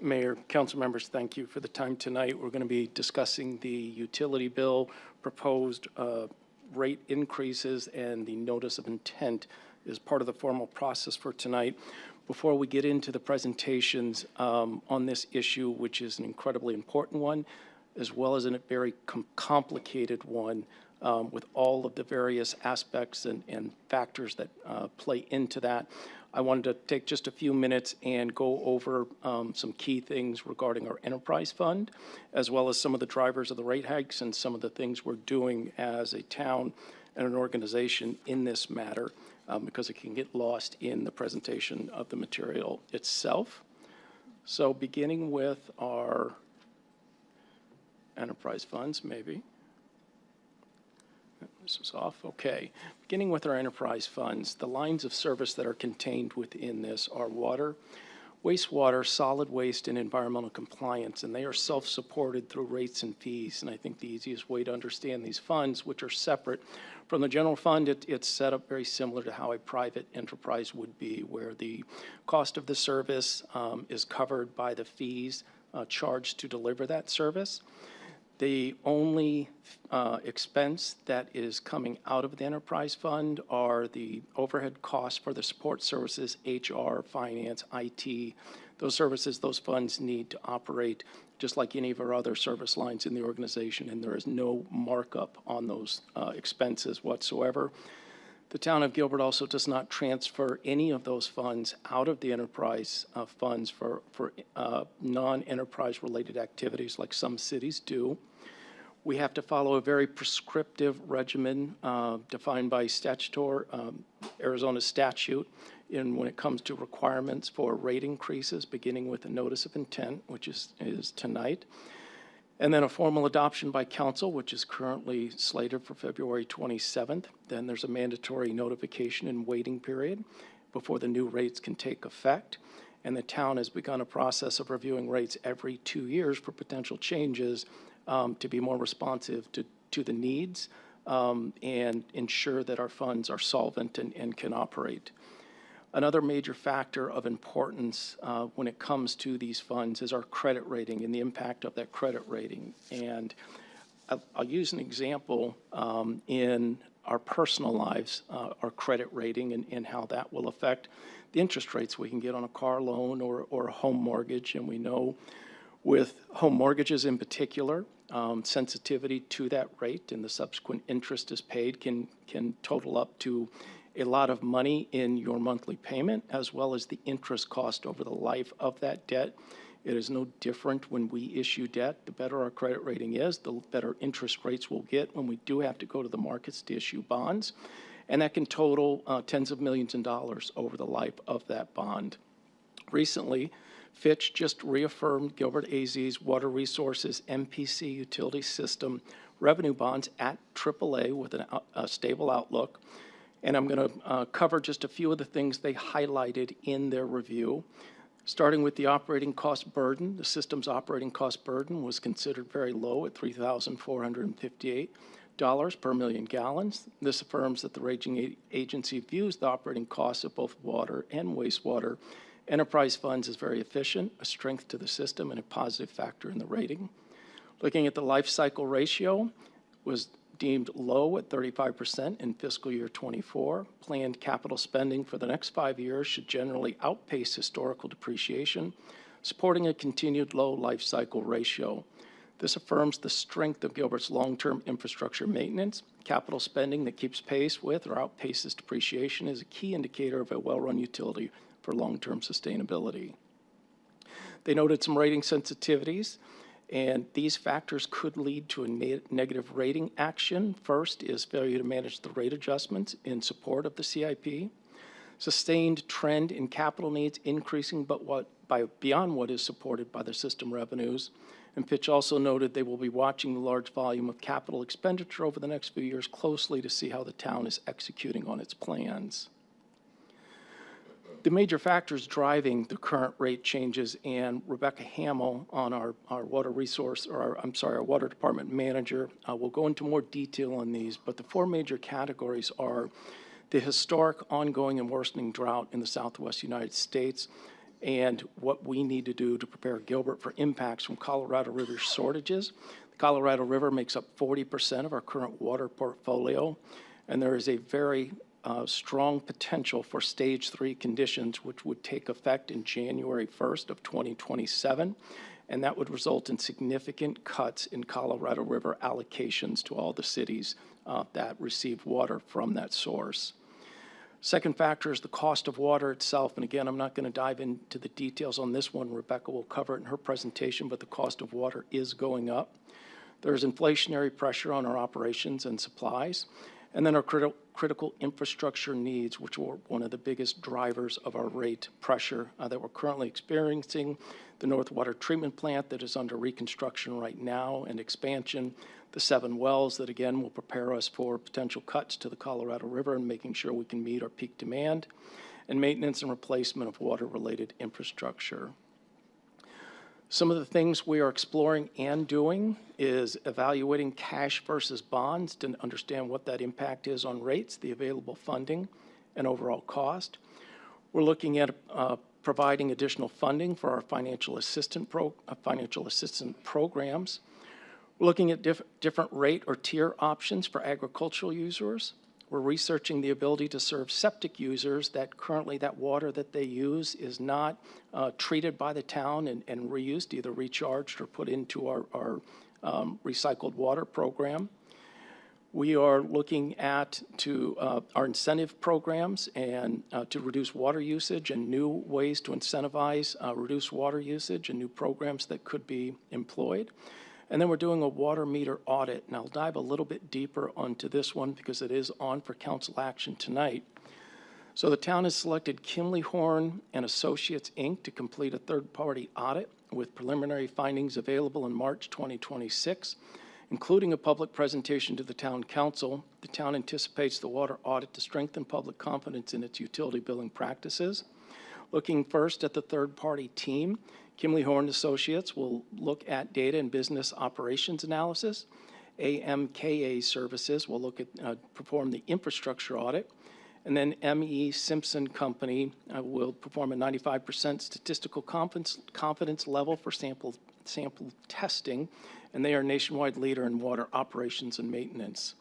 Mayor, council members, thank you for the time tonight. We're going to be discussing the utility bill, proposed rate increases, and the notice of intent is part of the formal process for tonight. Before we get into the presentations on this issue, which is an incredibly important one, as well as a very complicated one with all of the various aspects and factors that play into that, I wanted to take just a few minutes and go over some key things regarding our enterprise fund, as well as some of the drivers of the rate hikes and some of the things we're doing as a town and an organization in this matter, because it can get lost in the presentation of the material itself. So beginning with our enterprise funds, maybe. This is off. Okay. Beginning with our enterprise funds, the lines of service that are contained within this are water, wastewater, solid waste, and environmental compliance, and they are self-supported through rates and fees. And I think the easiest way to understand these funds, which are separate from the general fund, it's set up very similar to how a private enterprise would be, where the cost of the service is covered by the fees charged to deliver that service. The only expense that is coming out of the enterprise fund are the overhead costs for the support services, HR, finance, IT, those services, those funds need to operate just like any of our other service lines in the organization, and there is no markup on those expenses whatsoever. The Town of Gilbert also does not transfer any of those funds out of the enterprise funds for non-enterprise related activities like some cities do. We have to follow a very prescriptive regimen defined by Arizona statute when it comes to requirements for rate increases, beginning with a notice of intent, which is tonight, and then a formal adoption by council, which is currently slated for February 27th. Then there's a mandatory notification and waiting period before the new rates can take effect. And the town has begun a process of reviewing rates every 2 years for potential changes to be more responsive to the needs and ensure that our funds are solvent and can operate. Another major factor of importance when it comes to these funds is our credit rating and the impact of that credit rating. And I'll use an example in our personal lives, our credit rating and how that will affect the interest rates we can get on a car loan or a home mortgage. And we know with home mortgages in particular, sensitivity to that rate and the subsequent interest is paid can total up to a lot of money in your monthly payment, as well as the interest cost over the life of that debt. It is no different when we issue debt. The better our credit rating is, the better interest rates we'll get when we do have to go to the markets to issue bonds. And that can total tens of millions of dollars over the life of that bond. Recently, Fitch just reaffirmed Gilbert AZ's Water Resources MPC utility system revenue bonds at AAA with a stable outlook. And I'm going to cover just a few of the things they highlighted in their review. Starting with the operating cost burden, the system's operating cost burden was considered very low at $3,458 per million gallons. This affirms that the rating agency views the operating costs of both water and wastewater enterprise funds as very efficient, a strength to the system, and a positive factor in the rating. Looking at the life cycle ratio, was deemed low at 35% in fiscal year 24. Planned capital spending for the next 5 years should generally outpace historical depreciation, supporting a continued low life cycle ratio. This affirms the strength of Gilbert's long-term infrastructure maintenance. Capital spending that keeps pace with or outpaces depreciation is a key indicator of a well-run utility for long-term sustainability. They noted some rating sensitivities, and these factors could lead to a negative rating action. First is failure to manage the rate adjustments in support of the CIP, sustained trend in capital needs increasing beyond what is supported by the system revenues. And Fitch also noted they will be watching the large volume of capital expenditure over the next few years closely to see how the town is executing on its plans. The major factors driving the current rate changes, and Rebecca Hamel on our water department manager will go into more detail on these, but the four major categories are the historic, ongoing, and worsening drought in the Southwest United States, and what we need to do to prepare Gilbert for impacts from Colorado River shortages. The Colorado River makes up 40% of our current water portfolio, and there is a very strong potential for stage 3 conditions, which would take effect in January 1st of 2027, and that would result in significant cuts in Colorado River allocations to all the cities that receive water from that source. Second factor is the cost of water itself, and again, I'm not going to dive into the details on this one. Rebecca will cover it in her presentation, but the cost of water is going up. There's inflationary pressure on our operations and supplies, and then our critical infrastructure needs, which were one of the biggest drivers of our rate pressure that we're currently experiencing. The North Water Treatment Plant that is under reconstruction right now and expansion, the 7 wells that again will prepare us for potential cuts to the Colorado River and making sure we can meet our peak demand, and maintenance and replacement of water-related infrastructure. Some of the things we are exploring and doing is evaluating cash versus bonds to understand what that impact is on rates, the available funding, and overall cost. We're looking at providing additional funding for our financial assistance programs. We're looking at different rate or tier options for agricultural users. We're researching the ability to serve septic users that currently that water that they use is not treated by the town and reused, either recharged or put into our recycled water program. We are looking at our incentive programs and to reduce water usage and new ways to incentivize reduce water usage and new programs that could be employed. And then we're doing a water meter audit, and I'll dive a little bit deeper onto this one because it is on for council action tonight. So the town has selected Kimley Horn and Associates, Inc. to complete a third-party audit with preliminary findings available in March 2026, including a public presentation to the town council. The town anticipates the water audit to strengthen public confidence in its utility billing practices. Looking first at the third-party team, Kimley Horn Associates will look at data and business operations analysis. AMKA Services will look at perform the infrastructure audit. And then M.E. Simpson Company will perform a 95% statistical confidence level for sample testing, and they are a nationwide leader in water operations and maintenance.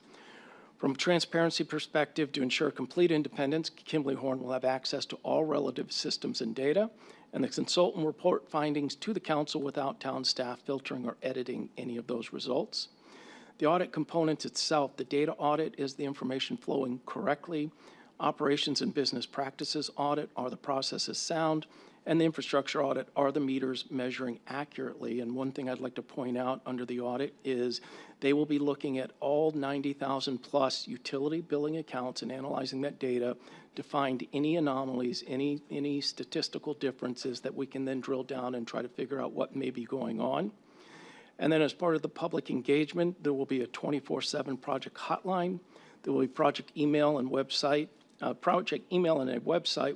From a transparency perspective, to ensure complete independence, Kimley Horn will have access to all relative systems and data, and the consultant will report findings to the council without town staff filtering or editing any of those results. The audit components itself, the data audit is the information flowing correctly. Operations and business practices audit, are the processes sound? And the infrastructure audit, are the meters measuring accurately? And one thing I'd like to point out under the audit is they will be looking at all 90,000 plus utility billing accounts and analyzing that data to find any anomalies, any statistical differences that we can then drill down and try to figure out what may be going on. And then as part of the public engagement, there will be a 24/7 project hotline. There will be project email and a website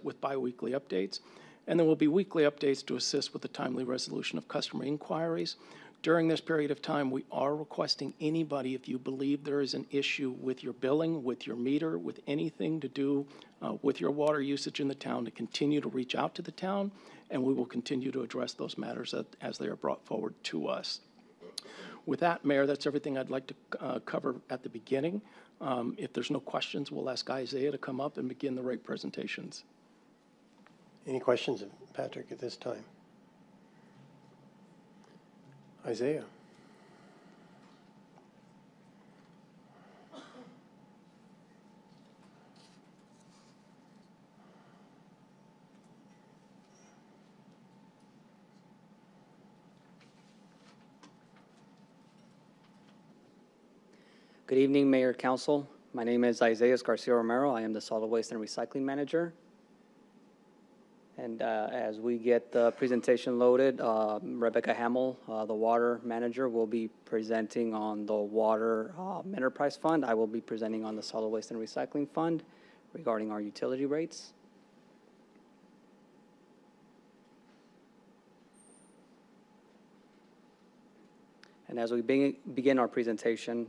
with biweekly updates. And there will be weekly updates to assist with the timely resolution of customer inquiries. During this period of time, we are requesting anybody, if you believe there is an issue with your billing, with your meter, with anything to do with your water usage in the town, to continue to reach out to the town, and we will continue to address those matters as they are brought forward to us. With that, Mayor, that's everything I'd like to cover at the beginning. If there's no questions, we'll ask Isaiah to come up and begin the rate presentations. Any questions of Patrick at this time? Isaiah. Good evening, Mayor, Council. My name is Isaias Garcia Romero. I am the Solid Waste and Recycling Manager. And as we get the presentation loaded, Rebecca Hamel, the Water Manager, will be presenting on the Water Enterprise Fund. I will be presenting on the Solid Waste and Recycling Fund regarding our utility rates. And as we begin our presentation,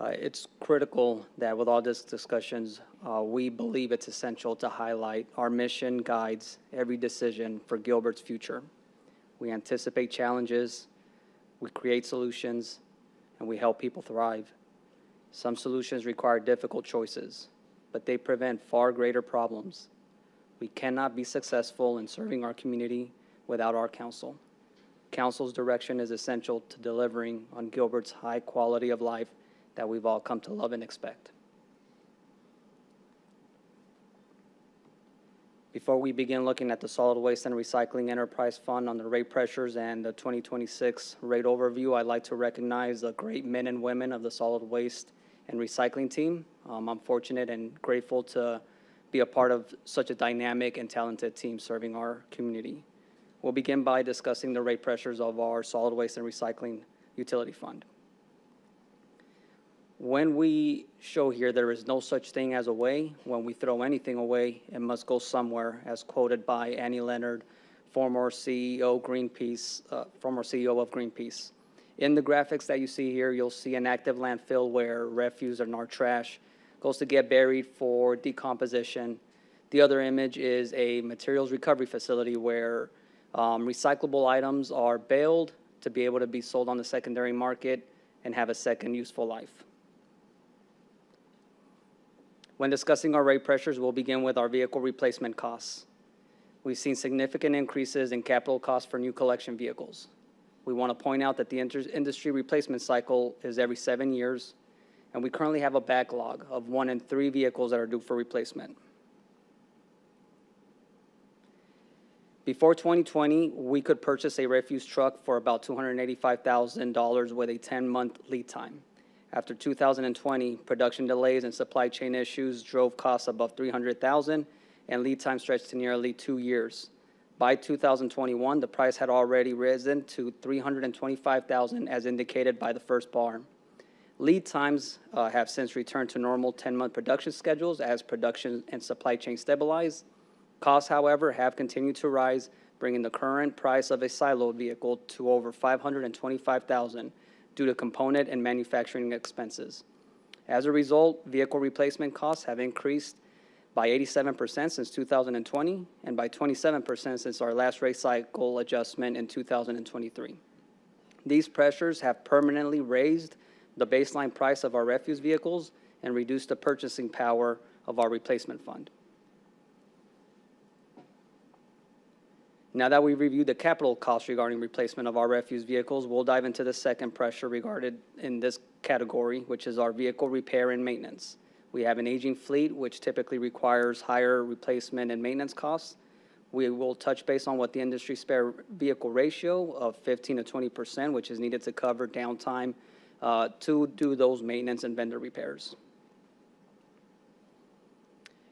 It's critical that with all these discussions, we believe it's essential to highlight our mission guides every decision for Gilbert's future. We anticipate challenges, we create solutions, and we help people thrive. Some solutions require difficult choices, but they prevent far greater problems. We cannot be successful in serving our community without our council. Council's direction is essential to delivering on Gilbert's high quality of life that we've all come to love and expect. Before we begin looking at the Solid Waste and Recycling Enterprise Fund on the rate pressures and the 2026 rate overview, I'd like to recognize the great men and women of the Solid Waste and Recycling team. I'm fortunate and grateful to be a part of such a dynamic and talented team serving our community. We'll begin by discussing the rate pressures of our Solid Waste and Recycling Utility Fund. When we show here there is no such thing as a way, when we throw anything away, it must go somewhere, as quoted by Annie Leonard, former CEO of Greenpeace. In the graphics that you see here, you'll see an active landfill where refuse and our trash goes to get buried for decomposition. The other image is a materials recovery facility where recyclable items are baled to be able to be sold on the secondary market and have a second useful life. When discussing our rate pressures, we'll begin with our vehicle replacement costs. We've seen significant increases in capital costs for new collection vehicles. We want to point out that the industry replacement cycle is every 7 years, and we currently have a backlog of 1 in 3 vehicles that are due for replacement. Before 2020, we could purchase a refuse truck for about $285,000 with a 10-month lead time. After 2020, production delays and supply chain issues drove costs above $300,000 and lead time stretched to nearly 2 years. By 2021, the price had already risen to $325,000 as indicated by the first bar. Lead times have since returned to normal 10-month production schedules as production and supply chain stabilize. Costs, however, have continued to rise, bringing the current price of a siloed vehicle to over $525,000 due to component and manufacturing expenses. As a result, vehicle replacement costs have increased by 87% since 2020 and by 27% since our last rate cycle adjustment in 2023. These pressures have permanently raised the baseline price of our refuse vehicles and reduced the purchasing power of our replacement fund. Now that we've reviewed the capital costs regarding replacement of our refuse vehicles, we'll dive into the second pressure regarded in this category, which is our vehicle repair and maintenance. We have an aging fleet, which typically requires higher replacement and maintenance costs. We will touch base on what the industry spare vehicle ratio of 15 to 20%, which is needed to cover downtime to do those maintenance and vendor repairs.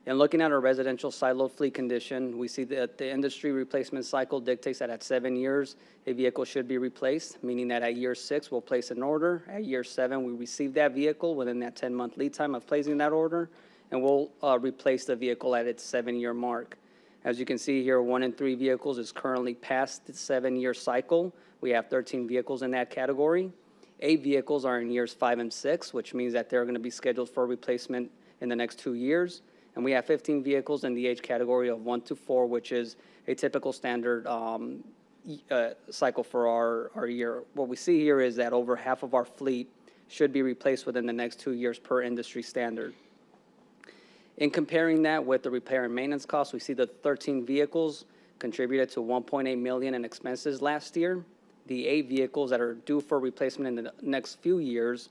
And looking at our residential siloed fleet condition, we see that the industry replacement cycle dictates that at 7 years, a vehicle should be replaced, meaning that at year 6, we'll place an order. At year 7, we receive that vehicle within that 10-month lead time of placing that order, and we'll replace the vehicle at its 7-year mark. As you can see here, 1 in 3 vehicles is currently past the 7-year cycle. We have 13 vehicles in that category. 8 vehicles are in years 5 and 6, which means that they're going to be scheduled for replacement in the next 2 years. And we have 15 vehicles in the age category of 1 to 4, which is a typical standard cycle for our year. What we see here is that over half of our fleet should be replaced within the next 2 years per industry standard. In comparing that with the repair and maintenance costs, we see that 13 vehicles contributed to $1.8 million in expenses last year. The 8 vehicles that are due for replacement in the next few years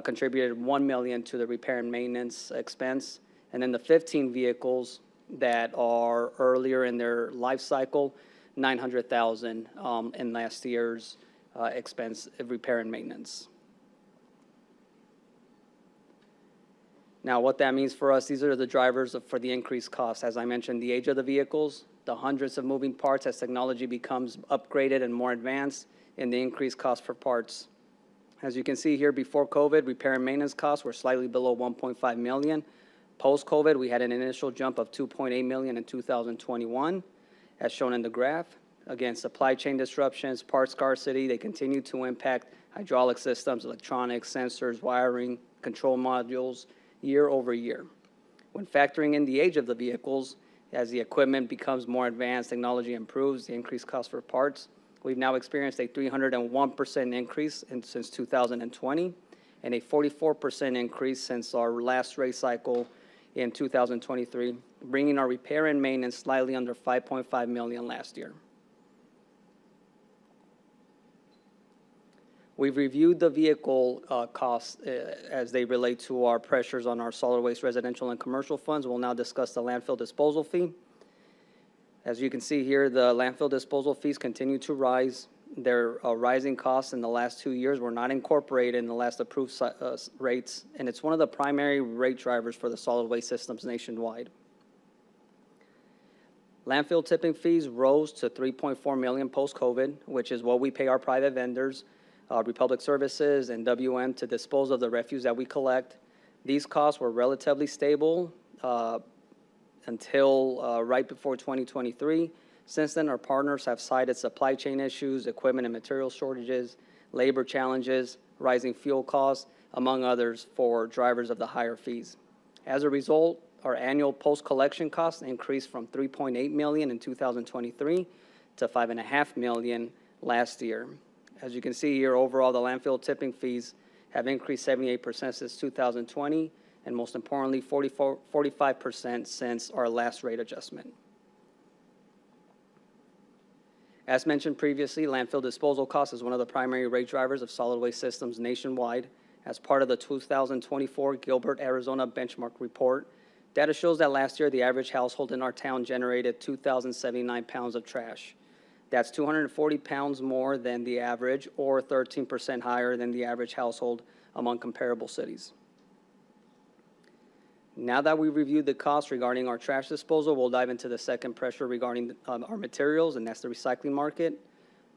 contributed $1 million to the repair and maintenance expense. And then the 15 vehicles that are earlier in their life cycle, $900,000 in last year's expense of repair and maintenance. Now, what that means for us, these are the drivers for the increased costs. As I mentioned, the age of the vehicles, the hundreds of moving parts as technology becomes upgraded and more advanced, and the increased cost for parts. As you can see here, before COVID, repair and maintenance costs were slightly below $1.5 million. Post-COVID, we had an initial jump of $2.8 million in 2021, as shown in the graph. Again, supply chain disruptions, part scarcity, they continue to impact hydraulic systems, electronics, sensors, wiring, control modules year over year. When factoring in the age of the vehicles, as the equipment becomes more advanced, technology improves, the increased cost for parts, we've now experienced a 301% increase since 2020 and a 44% increase since our last rate cycle in 2023, bringing our repair and maintenance slightly under $5.5 million last year. We've reviewed the vehicle costs as they relate to our pressures on our solid waste residential and commercial funds. We'll now discuss the landfill disposal fee. As you can see here, the landfill disposal fees continue to rise. Their rising costs in the last 2 years were not incorporated in the last approved rates, and it's one of the primary rate drivers for the solid waste systems nationwide. Landfill tipping fees rose to $3.4 million post-COVID, which is what we pay our private vendors, Republic Services and WM, to dispose of the refuse that we collect. These costs were relatively stable until right before 2023. Since then, our partners have cited supply chain issues, equipment and material shortages, labor challenges, rising fuel costs, among others, for drivers of the higher fees. As a result, our annual post-collection costs increased from $3.8 million in 2023 to $5.5 million last year. As you can see here, overall, the landfill tipping fees have increased 78% since 2020, and most importantly, 45% since our last rate adjustment. As mentioned previously, landfill disposal cost is one of the primary rate drivers of solid waste systems nationwide. As part of the 2024 Gilbert, Arizona benchmark report, data shows that last year the average household in our town generated 2,079 pounds of trash. That's 240 pounds more than the average, or 13% higher than the average household among comparable cities. Now that we've reviewed the costs regarding our trash disposal, we'll dive into the second pressure regarding our materials, and that's the recycling market.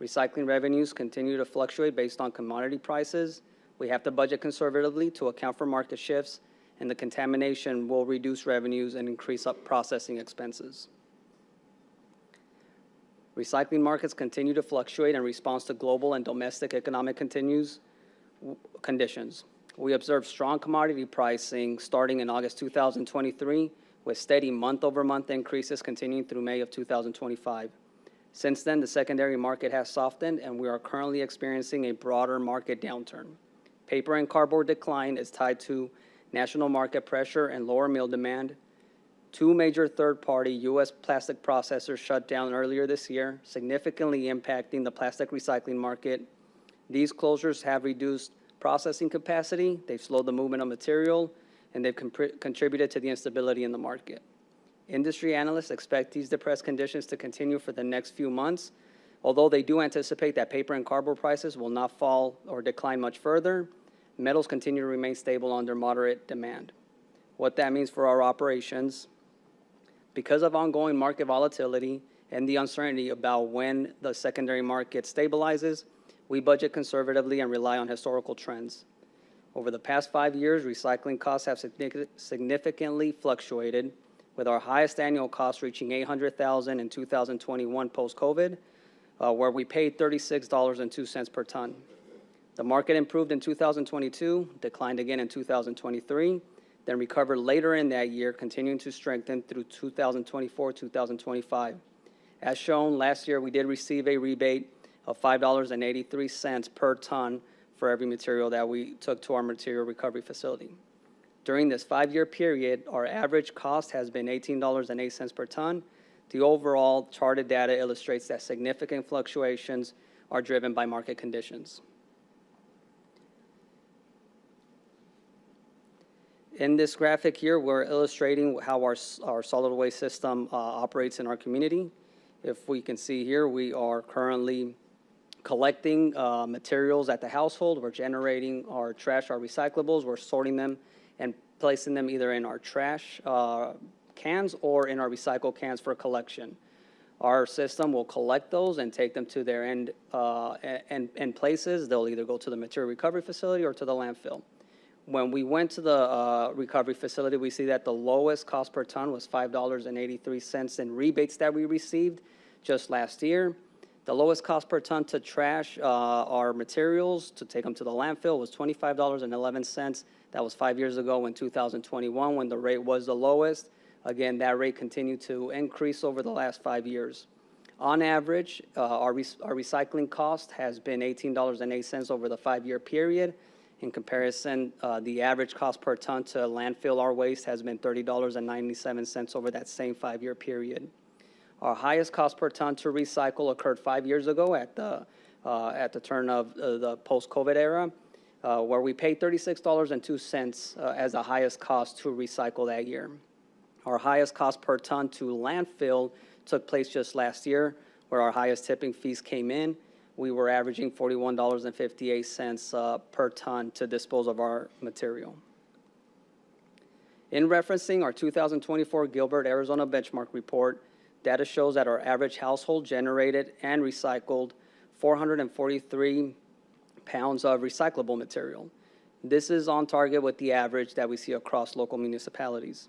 Recycling revenues continue to fluctuate based on commodity prices. We have to budget conservatively to account for market shifts, and the contamination will reduce revenues and increase up processing expenses. Recycling markets continue to fluctuate in response to global and domestic economic conditions. We observed strong commodity pricing starting in August 2023, with steady month-over-month increases continuing through May of 2025. Since then, the secondary market has softened, and we are currently experiencing a broader market downturn. Paper and cardboard decline is tied to national market pressure and lower mill demand. Two major third-party U.S. plastic processors shut down earlier this year, significantly impacting the plastic recycling market. These closures have reduced processing capacity, they've slowed the movement of material, and they've contributed to the instability in the market. Industry analysts expect these depressed conditions to continue for the next few months, although they do anticipate that paper and cardboard prices will not fall or decline much further. Metals continue to remain stable under moderate demand. What that means for our operations: because of ongoing market volatility and the uncertainty about when the secondary market stabilizes, we budget conservatively and rely on historical trends. Over the past 5 years, recycling costs have significantly fluctuated, with our highest annual cost reaching $800,000 in 2021 post-COVID, where we paid $36.02 per ton. The market improved in 2022, declined again in 2023, then recovered later in that year, continuing to strengthen through 2024-2025. As shown, last year we did receive a rebate of $5.83 per ton for every material that we took to our material recovery facility. During this 5-year period, our average cost has been $18.08 per ton. The overall charted data illustrates that significant fluctuations are driven by market conditions. In this graphic here, we're illustrating how our solid waste system operates in our community. If we can see here, we are currently collecting materials at the household. We're generating our trash, our recyclables. We're sorting them and placing them either in our trash cans or in our recycle cans for collection. Our system will collect those and take them to their end places. They'll either go to the material recovery facility or to the landfill. When we went to the recovery facility, we see that the lowest cost per ton was $5.83 in rebates that we received just last year. The lowest cost per ton to trash our materials to take them to the landfill was $25.11. That was 5 years ago in 2021 when the rate was the lowest. Again, that rate continued to increase over the last 5 years. On average, our recycling cost has been $18.08 over the 5-year period. In comparison, the average cost per ton to landfill our waste has been $30.97 over that same 5-year period. Our highest cost per ton to recycle occurred 5 years ago at the turn of the post-COVID era, where we paid $36.02 as the highest cost to recycle that year. Our highest cost per ton to landfill took place just last year, where our highest tipping fees came in. We were averaging $41.58 per ton to dispose of our material. In referencing our 2024 Gilbert, Arizona benchmark report, data shows that our average household generated and recycled 443 pounds of recyclable material. This is on target with the average that we see across local municipalities.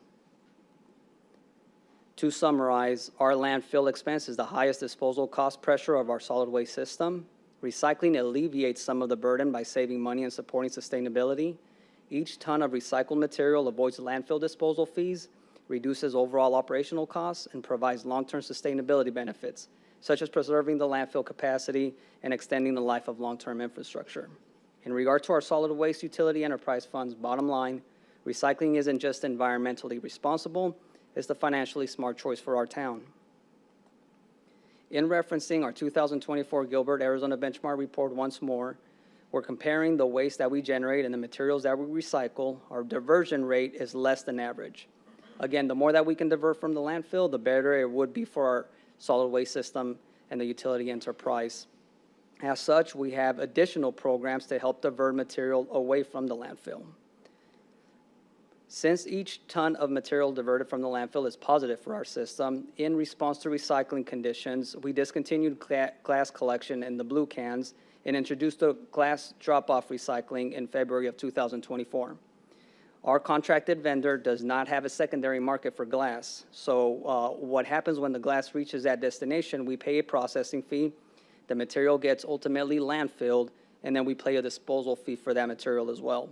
To summarize, our landfill expense is the highest disposal cost pressure of our solid waste system. Recycling alleviates some of the burden by saving money and supporting sustainability. Each ton of recycled material avoids landfill disposal fees, reduces overall operational costs, and provides long-term sustainability benefits, such as preserving the landfill capacity and extending the life of long-term infrastructure. In regard to our solid waste utility enterprise funds, bottom line, recycling isn't just environmentally responsible, it's the financially smart choice for our town. In referencing our 2024 Gilbert, Arizona benchmark report once more, we're comparing the waste that we generate and the materials that we recycle. Our diversion rate is less than average. Again, the more that we can divert from the landfill, the better it would be for our solid waste system and the utility enterprise. As such, we have additional programs to help divert material away from the landfill. Since each ton of material diverted from the landfill is positive for our system, in response to recycling conditions, we discontinued glass collection in the blue cans and introduced the glass drop-off recycling in February of 2024. Our contracted vendor does not have a secondary market for glass. So what happens when the glass reaches that destination, we pay a processing fee, the material gets ultimately landfilled, and then we pay a disposal fee for that material as well.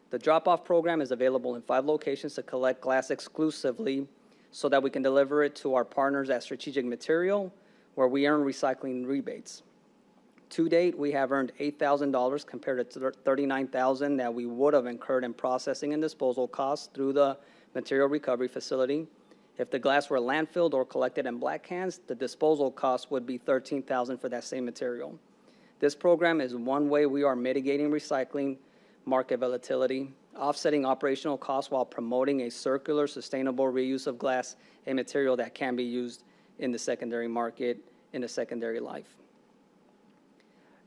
The drop-off program is available in 5 locations to collect glass exclusively so that we can deliver it to our partners at Strategic Material, where we earn recycling rebates. To date, we have earned $8,000 compared to $39,000 that we would have incurred in processing and disposal costs through the material recovery facility. If the glass were landfilled or collected in black cans, the disposal cost would be $13,000 for that same material. This program is one way we are mitigating recycling market volatility, offsetting operational costs while promoting a circular, sustainable reuse of glass, a material that can be used in the secondary market in a secondary life.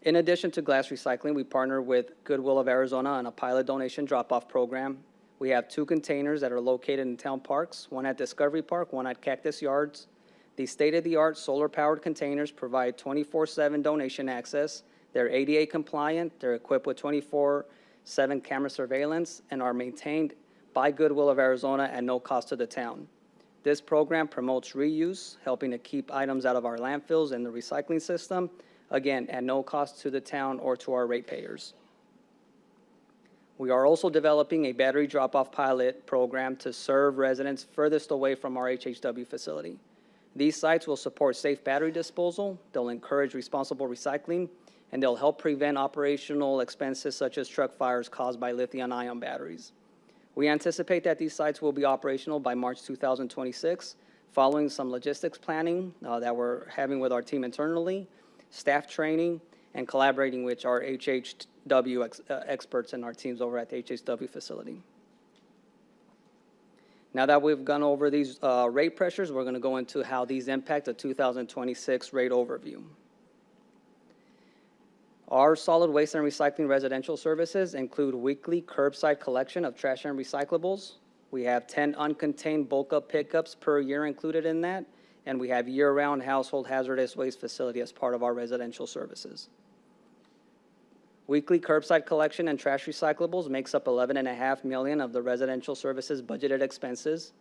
In addition to glass recycling, we partner with Goodwill of Arizona on a pilot donation drop-off program. We have 2 containers that are located in town parks, one at Discovery Park, one at Cactus Yards. These state-of-the-art solar-powered containers provide 24/7 donation access. They're ADA compliant, they're equipped with 24/7 camera surveillance, and are maintained by Goodwill of Arizona at no cost to the town. This program promotes reuse, helping to keep items out of our landfills and the recycling system, again, at no cost to the town or to our ratepayers. We are also developing a battery drop-off pilot program to serve residents furthest away from our HHW facility. These sites will support safe battery disposal, they'll encourage responsible recycling, and they'll help prevent operational expenses such as truck fires caused by lithium-ion batteries. We anticipate that these sites will be operational by March 2026, following some logistics planning that we're having with our team internally, staff training, and collaborating with our HHW experts and our teams over at the HHW facility. Now that we've gone over these rate pressures, we're going to go into how these impact the 2026 rate overview. Our solid waste and recycling residential services include weekly curbside collection of trash and recyclables. We have 10 uncontained bulk up pickups per year included in that, and we have year-round household hazardous waste facility as part of our residential services. Weekly curbside collection and trash recyclables makes up $11.5 million of the residential services budgeted expenses.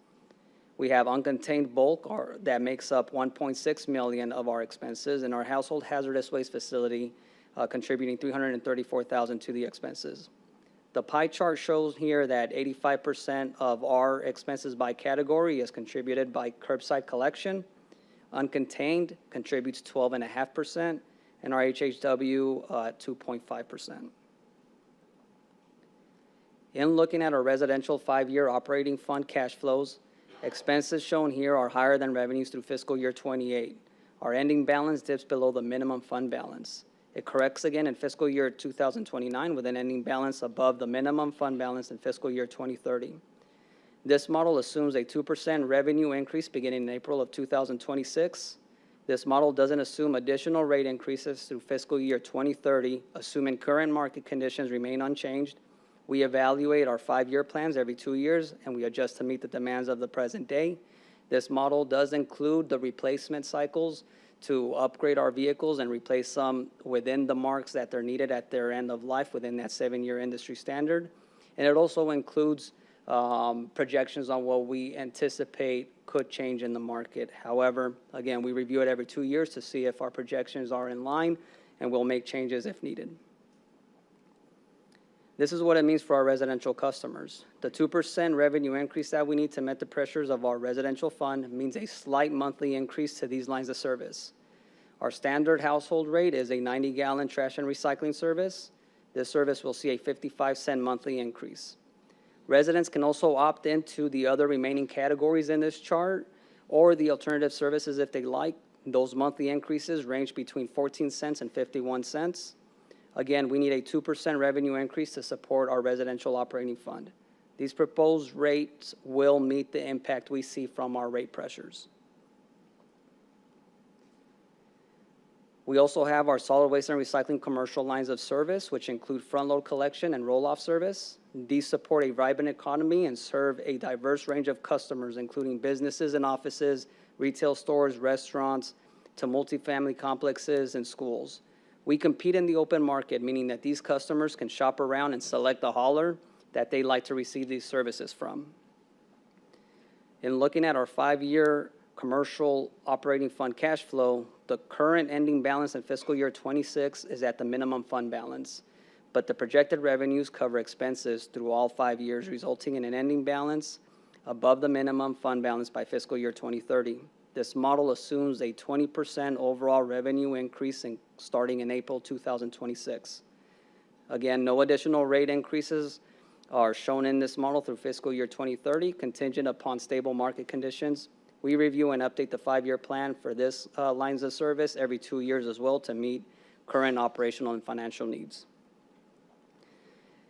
We have uncontained bulk that makes up 1.6 million of our expenses, and our household hazardous waste facility contributing 334,000 to the expenses. The pie chart shows here that 85% of our expenses by category is contributed by curbside collection. Uncontained contributes 12.5%, and our HHW 2.5%. In looking at our residential 5-year operating fund cash flows, expenses shown here are higher than revenues through fiscal year 28. Our ending balance dips below the minimum fund balance. It corrects again in fiscal year 2029 with an ending balance above the minimum fund balance in fiscal year 2030. This model assumes a 2% revenue increase beginning in April of 2026. This model doesn't assume additional rate increases through fiscal year 2030, assuming current market conditions remain unchanged. We evaluate our 5-year plans every 2 years, and we adjust to meet the demands of the present day. This model does include the replacement cycles to upgrade our vehicles and replace some within the marks that they're needed at their end of life within that 7-year industry standard. And it also includes projections on what we anticipate could change in the market. However, again, we review it every 2 years to see if our projections are in line, and we'll make changes if needed. This is what it means for our residential customers. The 2% revenue increase that we need to meet the pressures of our residential fund means a slight monthly increase to these lines of service. Our standard household rate is a 90-gallon trash and recycling service. This service will see a 55-cent monthly increase. Residents can also opt into the other remaining categories in this chart or the alternative services if they like. Those monthly increases range between 14 cents and 51 cents. Again, we need a 2% revenue increase to support our residential operating fund. These proposed rates will meet the impact we see from our rate pressures. We also have our solid waste and recycling commercial lines of service, which include front-load collection and roll-off service. These support a vibrant economy and serve a diverse range of customers, including businesses and offices, retail stores, restaurants, to multifamily complexes and schools. We compete in the open market, meaning that these customers can shop around and select the hauler that they'd like to receive these services from. In looking at our 5-year commercial operating fund cash flow, the current ending balance in fiscal year 26 is at the minimum fund balance, but the projected revenues cover expenses through all 5 years, resulting in an ending balance above the minimum fund balance by fiscal year 2030. This model assumes a 20% overall revenue increase starting in April 2026. Again, no additional rate increases are shown in this model through fiscal year 2030, contingent upon stable market conditions. We review and update the 5-year plan for this lines of service every 2 years as well to meet current operational and financial needs.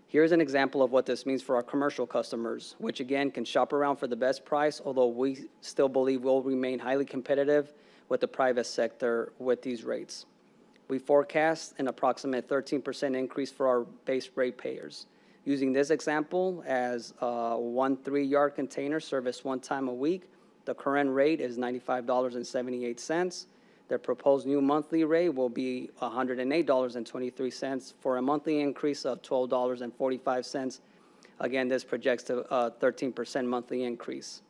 Here's an example of what this means for our commercial customers, which again can shop around for the best price, although we still believe we'll remain highly competitive with the private sector with these rates. We forecast an approximate 13% increase for our base rate payers. Using this example as one 3-yard container serviced 1 time a week, the current rate is $95.78. The proposed new monthly rate will be $108.23 for a monthly increase of $12.45. Again, this projects to a 13% monthly increase.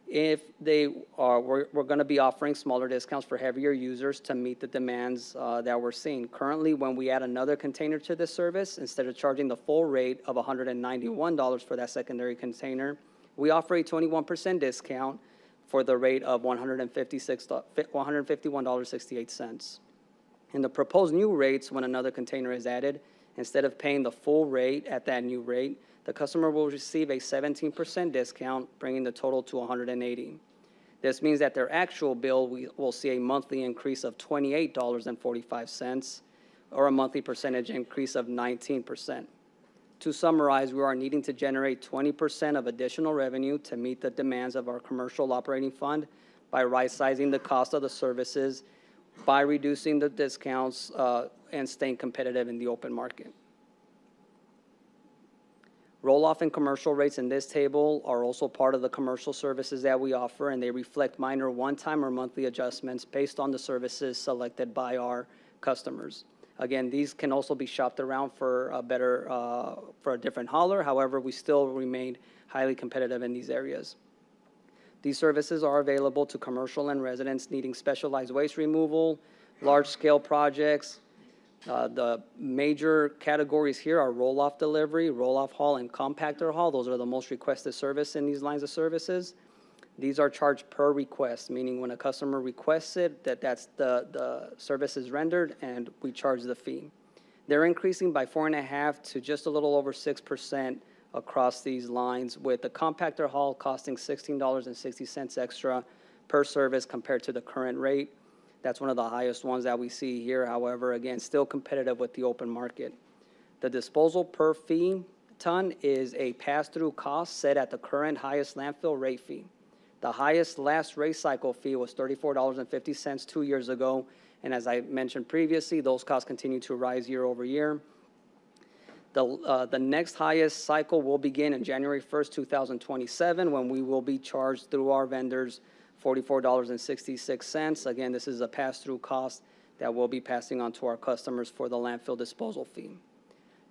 If we're going to be offering smaller discounts for heavier users to meet the demands that we're seeing. Currently, when we add another container to this service, instead of charging the full rate of $191 for that secondary container, we offer a 21% discount for the rate of $151.68. In the proposed new rates, when another container is added, instead of paying the full rate at that new rate, the customer will receive a 17% discount, bringing the total to $180. This means that their actual bill will see a monthly increase of $28.45, or a monthly percentage increase of 19%. To summarize, we are needing to generate 20% of additional revenue to meet the demands of our commercial operating fund by right-sizing the cost of the services, by reducing the discounts, and staying competitive in the open market. Roll-off and commercial rates in this table are also part of the commercial services that we offer, and they reflect minor one-time or monthly adjustments based on the services selected by our customers. Again, these can also be shopped around for a different hauler. However, we still remain highly competitive in these areas. These services are available to commercial and residents needing specialized waste removal, large-scale projects. The major categories here are roll-off delivery, roll-off haul, and compactor haul. Those are the most requested service in these lines of services. These are charged per request, meaning when a customer requests it, that's the service is rendered, and we charge the fee. They're increasing by 4.5% to just a little over 6% across these lines, with the compactor haul costing $16.60 extra per service compared to the current rate. That's one of the highest ones that we see here. However, again, still competitive with the open market. The disposal per fee ton is a pass-through cost set at the current highest landfill rate fee. The highest last rate cycle fee was $34.50 2 years ago, and as I mentioned previously, those costs continue to rise year over year. The next highest cycle will begin in January 1st, 2027, when we will be charged through our vendors $44.66. Again, this is a pass-through cost that we'll be passing on to our customers for the landfill disposal fee.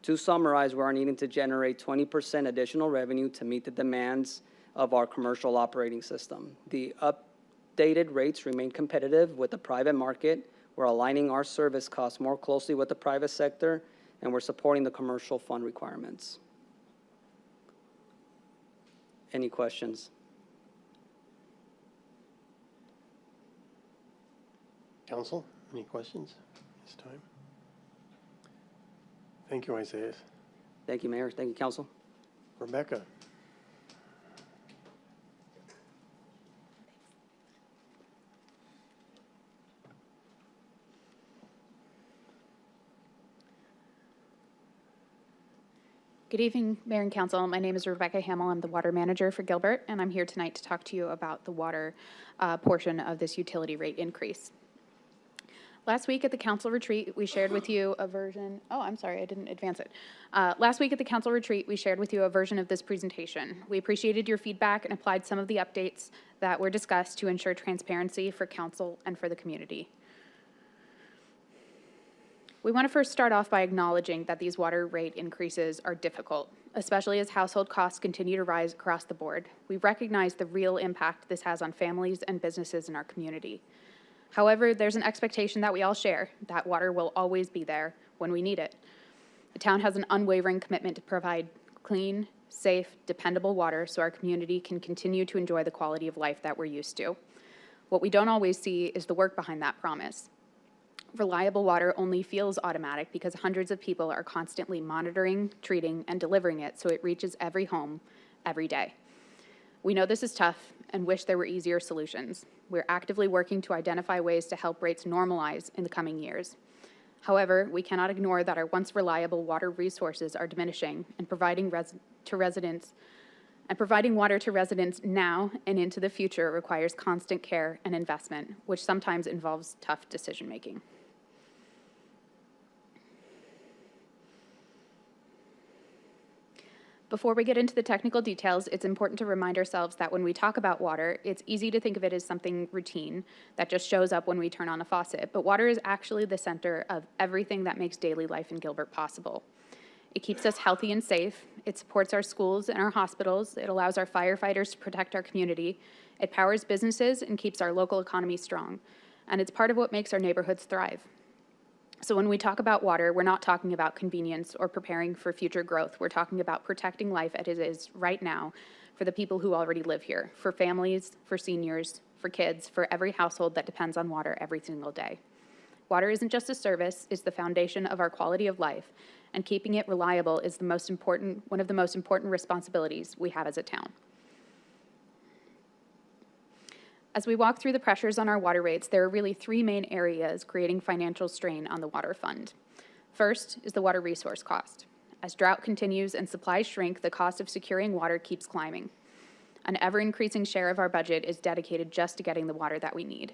To summarize, we are needing to generate 20% additional revenue to meet the demands of our commercial operating system. The updated rates remain competitive with the private market. We're aligning our service costs more closely with the private sector, and we're supporting the commercial fund requirements. Any questions? Council, any questions this time? Thank you, Isaias. Thank you, Mayor. Thank you, Council. Rebecca. Good evening, Mayor and Council. My name is Rebecca Hamel. I'm the water manager for Gilbert, and I'm here tonight to talk to you about the water portion of this utility rate increase. Last week at the council retreat, we shared with you a version, I didn't advance it. Last week at the council retreat, we shared with you a version of this presentation. We appreciated your feedback and applied some of the updates that were discussed to ensure transparency for council and for the community. We want to first start off by acknowledging that these water rate increases are difficult, especially as household costs continue to rise across the board. We recognize the real impact this has on families and businesses in our community. However, there's an expectation that we all share that water will always be there when we need it. The town has an unwavering commitment to provide clean, safe, dependable water so our community can continue to enjoy the quality of life that we're used to. What we don't always see is the work behind that promise. Reliable water only feels automatic because hundreds of people are constantly monitoring, treating, and delivering it so it reaches every home every day. We know this is tough and wish there were easier solutions. We're actively working to identify ways to help rates normalize in the coming years. However, we cannot ignore that our once reliable water resources are diminishing, and providing water to residents now and into the future requires constant care and investment, which sometimes involves tough decision-making. Before we get into the technical details, it's important to remind ourselves that when we talk about water, it's easy to think of it as something routine that just shows up when we turn on a faucet, but water is actually the center of everything that makes daily life in Gilbert possible. It keeps us healthy and safe. It supports our schools and our hospitals. It allows our firefighters to protect our community. It powers businesses and keeps our local economy strong. And it's part of what makes our neighborhoods thrive. So when we talk about water, we're not talking about convenience or preparing for future growth. We're talking about protecting life as it is right now for the people who already live here, for families, for seniors, for kids, for every household that depends on water every single day. Water isn't just a service, it's the foundation of our quality of life, and keeping it reliable is one of the most important responsibilities we have as a town. As we walk through the pressures on our water rates, there are really three main areas creating financial strain on the water fund. First is the water resource cost. As drought continues and supplies shrink, the cost of securing water keeps climbing. An ever-increasing share of our budget is dedicated just to getting the water that we need.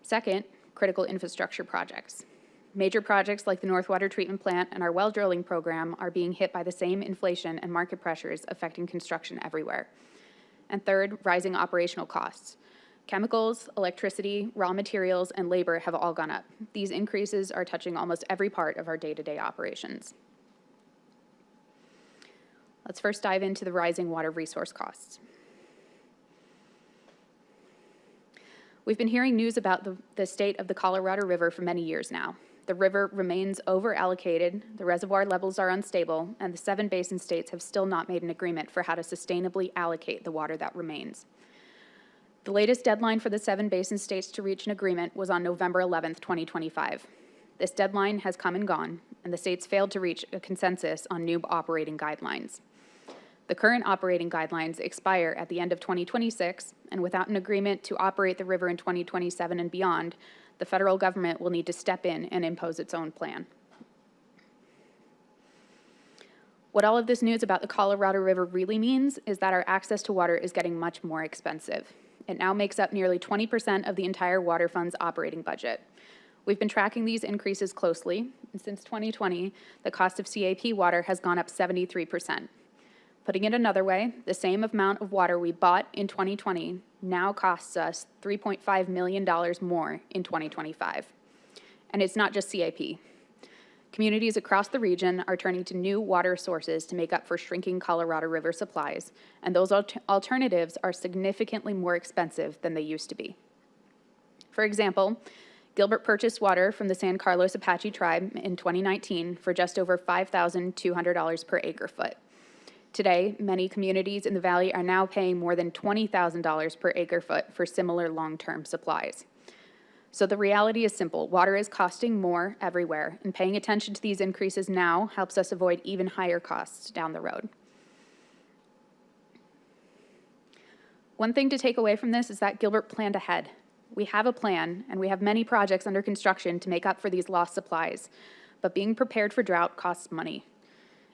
Second, critical infrastructure projects. Major projects like the North Water Treatment Plant and our well drilling program are being hit by the same inflation and market pressures affecting construction everywhere. And third, rising operational costs. Chemicals, electricity, raw materials, and labor have all gone up. These increases are touching almost every part of our day-to-day operations. Let's first dive into the rising water resource costs. We've been hearing news about the state of the Colorado River for many years now. The river remains over-allocated, the reservoir levels are unstable, and the 7 basin states have still not made an agreement for how to sustainably allocate the water that remains. The latest deadline for the 7 basin states to reach an agreement was on November 11th, 2025. This deadline has come and gone, and the states failed to reach a consensus on new operating guidelines. The current operating guidelines expire at the end of 2026, and without an agreement to operate the river in 2027 and beyond, the federal government will need to step in and impose its own plan. What all of this news about the Colorado River really means is that our access to water is getting much more expensive. It now makes up nearly 20% of the entire water fund's operating budget. We've been tracking these increases closely, and since 2020, the cost of CAP water has gone up 73%. Putting it another way, the same amount of water we bought in 2020 now costs us $3.5 million more in 2025. And it's not just CAP. Communities across the region are turning to new water sources to make up for shrinking Colorado River supplies, and those alternatives are significantly more expensive than they used to be. For example, Gilbert purchased water from the San Carlos Apache tribe in 2019 for just over $5,200 per acre foot. Today, many communities in the valley are now paying more than $20,000 per acre foot for similar long-term supplies. So the reality is simple. Water is costing more everywhere, and paying attention to these increases now helps us avoid even higher costs down the road. One thing to take away from this is that Gilbert planned ahead. We have a plan, and we have many projects under construction to make up for these lost supplies, but being prepared for drought costs money.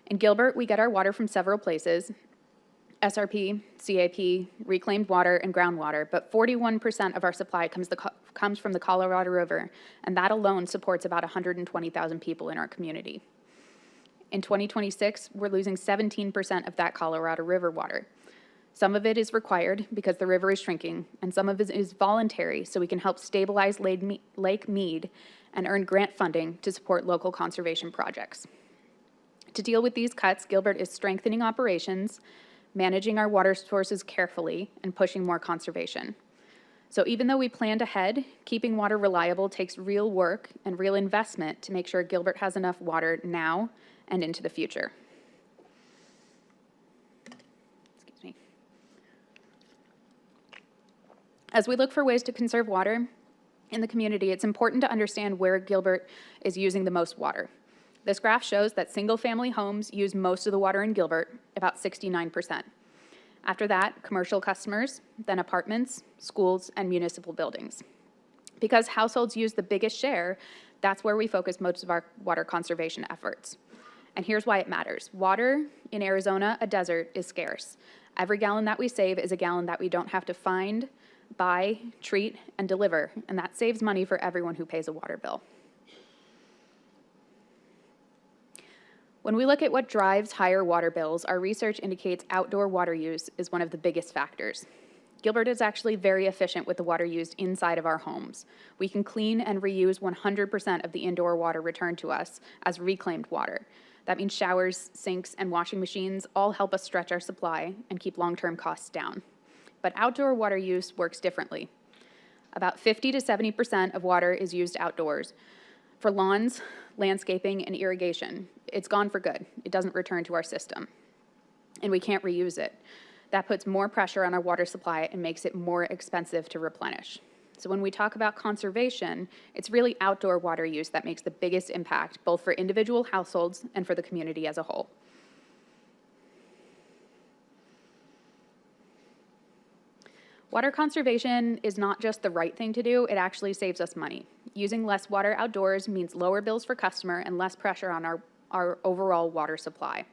In Gilbert, we get our water from several places: SRP, CAP, reclaimed water, and groundwater, but 41% of our supply comes from the Colorado River, and that alone supports about 120,000 people in our community. In 2026, we're losing 17% of that Colorado River water. Some of it is required because the river is shrinking, and some of it is voluntary so we can help stabilize Lake Mead and earn grant funding to support local conservation projects. To deal with these cuts, Gilbert is strengthening operations, managing our water sources carefully, and pushing more conservation. So even though we planned ahead, keeping water reliable takes real work and real investment to make sure Gilbert has enough water now and into the future. Excuse me. As we look for ways to conserve water in the community, it's important to understand where Gilbert is using the most water. This graph shows that single-family homes use most of the water in Gilbert, about 69%. After that, commercial customers, then apartments, schools, and municipal buildings. Because households use the biggest share, that's where we focus most of our water conservation efforts. And here's why it matters. Water in Arizona, a desert, is scarce. Every gallon that we save is a gallon that we don't have to find, buy, treat, and deliver, and that saves money for everyone who pays a water bill. When we look at what drives higher water bills, our research indicates outdoor water use is one of the biggest factors. Gilbert is actually very efficient with the water used inside of our homes. We can clean and reuse 100% of the indoor water returned to us as reclaimed water. That means showers, sinks, and washing machines all help us stretch our supply and keep long-term costs down. But outdoor water use works differently. About 50 to 70% of water is used outdoors. For lawns, landscaping, and irrigation, it's gone for good. It doesn't return to our system, and we can't reuse it. That puts more pressure on our water supply and makes it more expensive to replenish. So when we talk about conservation, it's really outdoor water use that makes the biggest impact, both for individual households and for the community as a whole. Water conservation is not just the right thing to do, it actually saves us money. Using less water outdoors means lower bills for customer and less pressure on our overall water supply.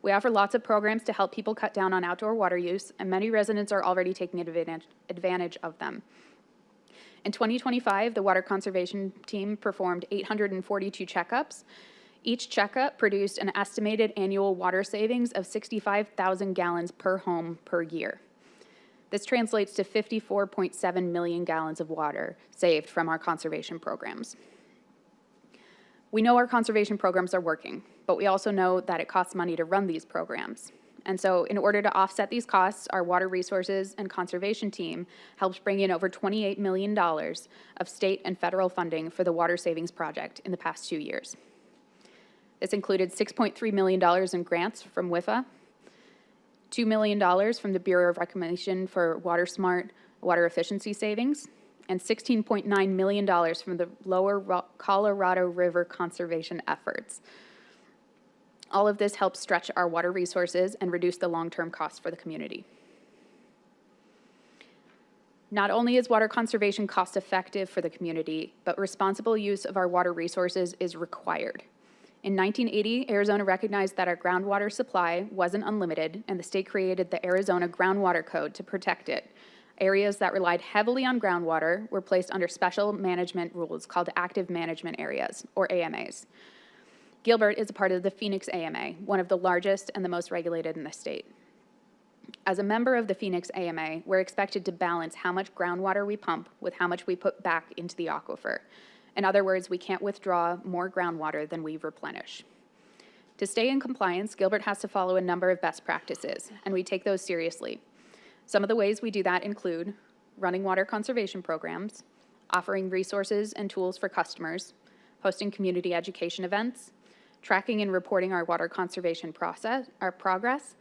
We offer lots of programs to help people cut down on outdoor water use, and many residents are already taking advantage of them. In 2025, the Water Conservation Team performed 842 checkups. Each checkup produced an estimated annual water savings of 65,000 gallons per home per year. This translates to 54.7 million gallons of water saved from our conservation programs. We know our conservation programs are working, but we also know that it costs money to run these programs. And so in order to offset these costs, our Water Resources and Conservation team helped bring in over $28 million of state and federal funding for the Water Savings Project in the past 2 years. This included $6.3 million in grants from WIFA, $2 million from the Bureau of Reclamation for Water Smart Water Efficiency Savings, and $16.9 million from the Lower Colorado River conservation efforts. All of this helps stretch our water resources and reduce the long-term costs for the community. Not only is water conservation cost-effective for the community, but responsible use of our water resources is required. In 1980, Arizona recognized that our groundwater supply wasn't unlimited, and the state created the Arizona Groundwater Code to protect it. Areas that relied heavily on groundwater were placed under special management rules called active management areas, or AMAs. Gilbert is a part of the Phoenix AMA, one of the largest and the most regulated in the state. As a member of the Phoenix AMA, we're expected to balance how much groundwater we pump with how much we put back into the aquifer. In other words, we can't withdraw more groundwater than we replenish. To stay in compliance, Gilbert has to follow a number of best practices, and we take those seriously. Some of the ways we do that include running water conservation programs, offering resources and tools for customers, hosting community education events, tracking and reporting our water conservation progress,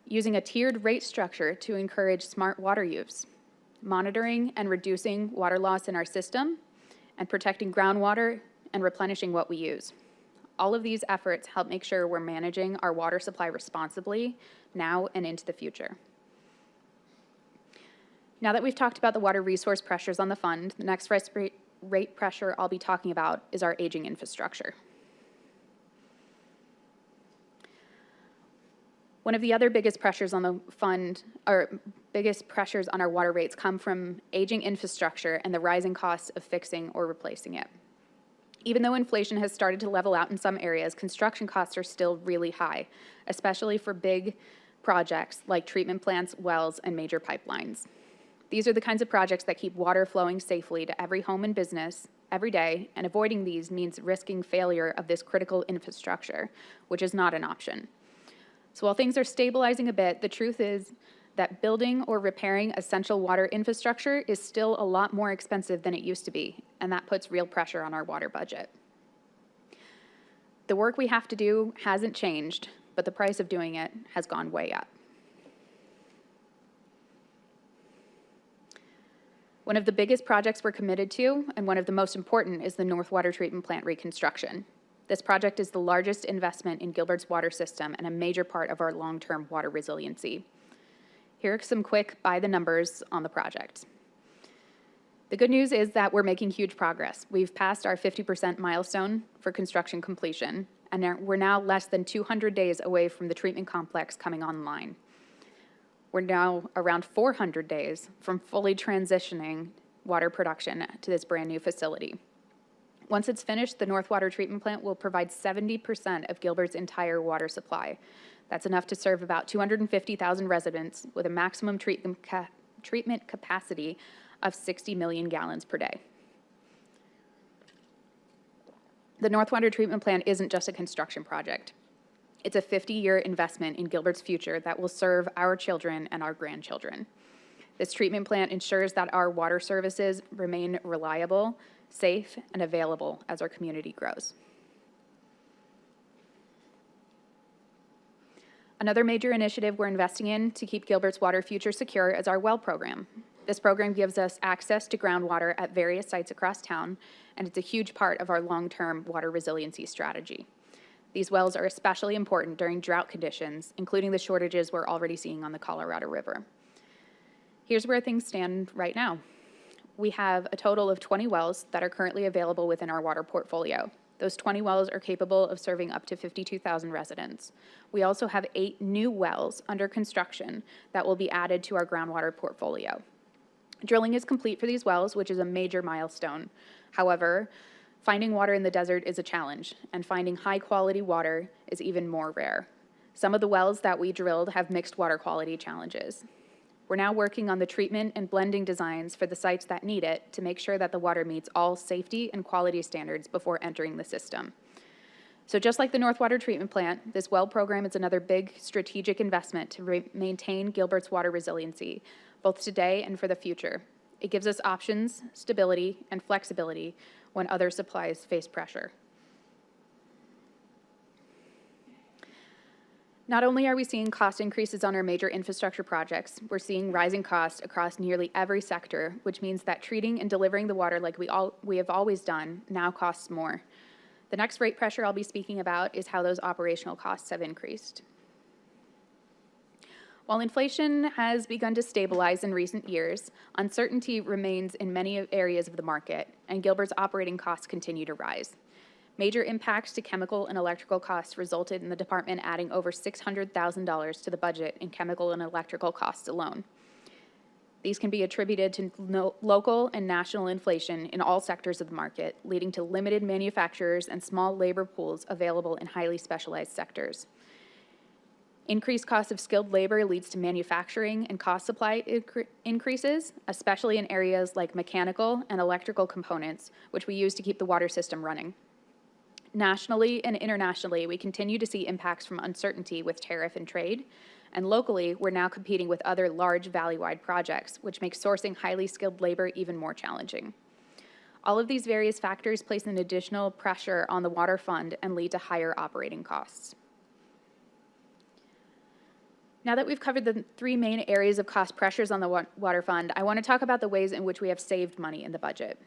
using a tiered rate structure to encourage smart water use, monitoring and reducing water loss in our system, and protecting groundwater and replenishing what we use. All of these efforts help make sure we're managing our water supply responsibly now and into the future. Now that we've talked about the water resource pressures on the fund, the next rate pressure I'll be talking about is our aging infrastructure. One of the other biggest pressures on the fund, or biggest pressures on our water rates, come from aging infrastructure and the rising costs of fixing or replacing it. Even though inflation has started to level out in some areas, construction costs are still really high, especially for big projects like treatment plants, wells, and major pipelines. These are the kinds of projects that keep water flowing safely to every home and business every day, and avoiding these means risking failure of this critical infrastructure, which is not an option. So while things are stabilizing a bit, the truth is that building or repairing essential water infrastructure is still a lot more expensive than it used to be, and that puts real pressure on our water budget. The work we have to do hasn't changed, but the price of doing it has gone way up. One of the biggest projects we're committed to, and one of the most important, is the North Water Treatment Plant reconstruction. This project is the largest investment in Gilbert's water system and a major part of our long-term water resiliency. Here are some quick by-the-numbers on the project. The good news is that we're making huge progress. We've passed our 50% milestone for construction completion, and we're now less than 200 days away from the treatment complex coming online. We're now around 400 days from fully transitioning water production to this brand new facility. Once it's finished, the North Water Treatment Plant will provide 70% of Gilbert's entire water supply. That's enough to serve about 250,000 residents with a maximum treatment capacity of 60 million gallons per day. The North Water Treatment Plant isn't just a construction project. It's a 50-year investment in Gilbert's future that will serve our children and our grandchildren. This treatment plant ensures that our water services remain reliable, safe, and available as our community grows. Another major initiative we're investing in to keep Gilbert's water future secure is our well program. This program gives us access to groundwater at various sites across town, and it's a huge part of our long-term water resiliency strategy. These wells are especially important during drought conditions, including the shortages we're already seeing on the Colorado River. Here's where things stand right now. We have a total of 20 wells that are currently available within our water portfolio. Those 20 wells are capable of serving up to 52,000 residents. We also have 8 new wells under construction that will be added to our groundwater portfolio. Drilling is complete for these wells, which is a major milestone. However, finding water in the desert is a challenge, and finding high-quality water is even more rare. Some of the wells that we drilled have mixed water quality challenges. We're now working on the treatment and blending designs for the sites that need it to make sure that the water meets all safety and quality standards before entering the system. So just like the North Water Treatment Plant, this well program is another big strategic investment to maintain Gilbert's water resiliency, both today and for the future. It gives us options, stability, and flexibility when other supplies face pressure. Not only are we seeing cost increases on our major infrastructure projects, we're seeing rising costs across nearly every sector, which means that treating and delivering the water like we have always done now costs more. The next rate pressure I'll be speaking about is how those operational costs have increased. While inflation has begun to stabilize in recent years, uncertainty remains in many areas of the market, and Gilbert's operating costs continue to rise. Major impacts to chemical and electrical costs resulted in the department adding over $600,000 to the budget in chemical and electrical costs alone. These can be attributed to local and national inflation in all sectors of the market, leading to limited manufacturers and small labor pools available in highly specialized sectors. Increased cost of skilled labor leads to manufacturing and cost supply increases, especially in areas like mechanical and electrical components, which we use to keep the water system running. Nationally and internationally, we continue to see impacts from uncertainty with tariff and trade, and locally, we're now competing with other large valley-wide projects, which makes sourcing highly skilled labor even more challenging. All of these various factors place an additional pressure on the water fund and lead to higher operating costs. Now that we've covered the three main areas of cost pressures on the water fund, I want to talk about the ways in which we have saved money in the budget.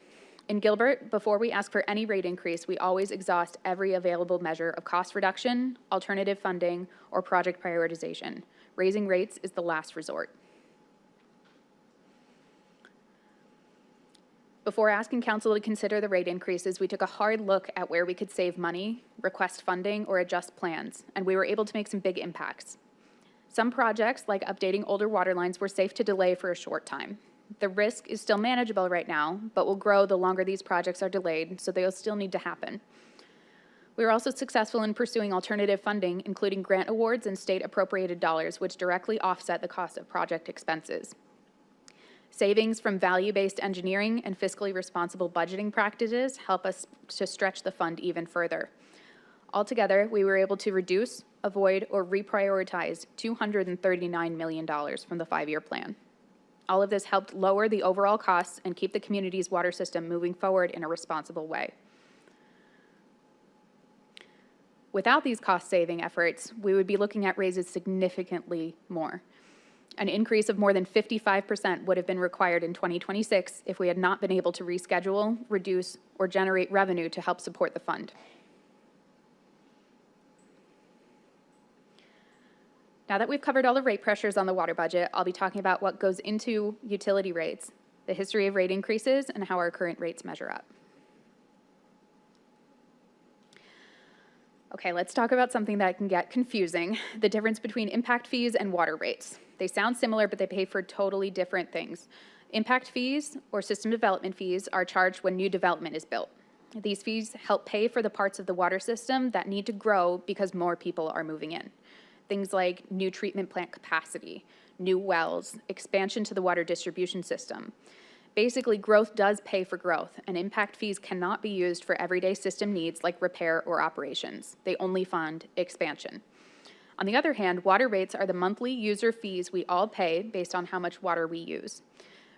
In Gilbert, before we ask for any rate increase, we always exhaust every available measure of cost reduction, alternative funding, or project prioritization. Raising rates is the last resort. Before asking council to consider the rate increases, we took a hard look at where we could save money, request funding, or adjust plans, and we were able to make some big impacts. Some projects, like updating older water lines, were safe to delay for a short time. The risk is still manageable right now, but will grow the longer these projects are delayed, so they'll still need to happen. We were also successful in pursuing alternative funding, including grant awards and state-appropriated dollars, which directly offset the cost of project expenses. Savings from value-based engineering and fiscally responsible budgeting practices help us to stretch the fund even further. Altogether, we were able to reduce, avoid, or reprioritize $239 million from the 5-year plan. All of this helped lower the overall costs and keep the community's water system moving forward in a responsible way. Without these cost-saving efforts, we would be looking at raises significantly more. An increase of more than 55% would have been required in 2026 if we had not been able to reschedule, reduce, or generate revenue to help support the fund. Now that we've covered all the rate pressures on the water budget, I'll be talking about what goes into utility rates, the history of rate increases, and how our current rates measure up. Okay, let's talk about something that can get confusing, the difference between impact fees and water rates. They sound similar, but they pay for totally different things. Impact fees, or system development fees, are charged when new development is built. These fees help pay for the parts of the water system that need to grow because more people are moving in. Things like new treatment plant capacity, new wells, expansion to the water distribution system. Basically, growth does pay for growth, and impact fees cannot be used for everyday system needs like repair or operations. They only fund expansion. On the other hand, water rates are the monthly user fees we all pay based on how much water we use.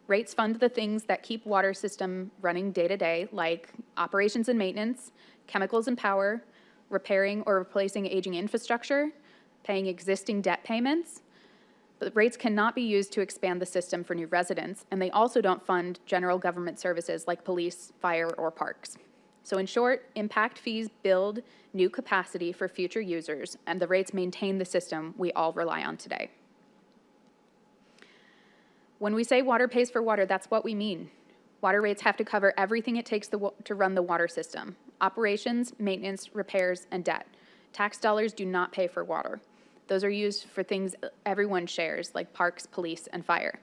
Rates fund the things that keep water system running day to day, like operations and maintenance, chemicals and power, repairing or replacing aging infrastructure, paying existing debt payments. But rates cannot be used to expand the system for new residents, and they also don't fund general government services like police, fire, or parks. So in short, impact fees build new capacity for future users, and the rates maintain the system we all rely on today. When we say water pays for water, that's what we mean. Water rates have to cover everything it takes to run the water system: operations, maintenance, repairs, and debt. Tax dollars do not pay for water. Those are used for things everyone shares, like parks, police, and fire.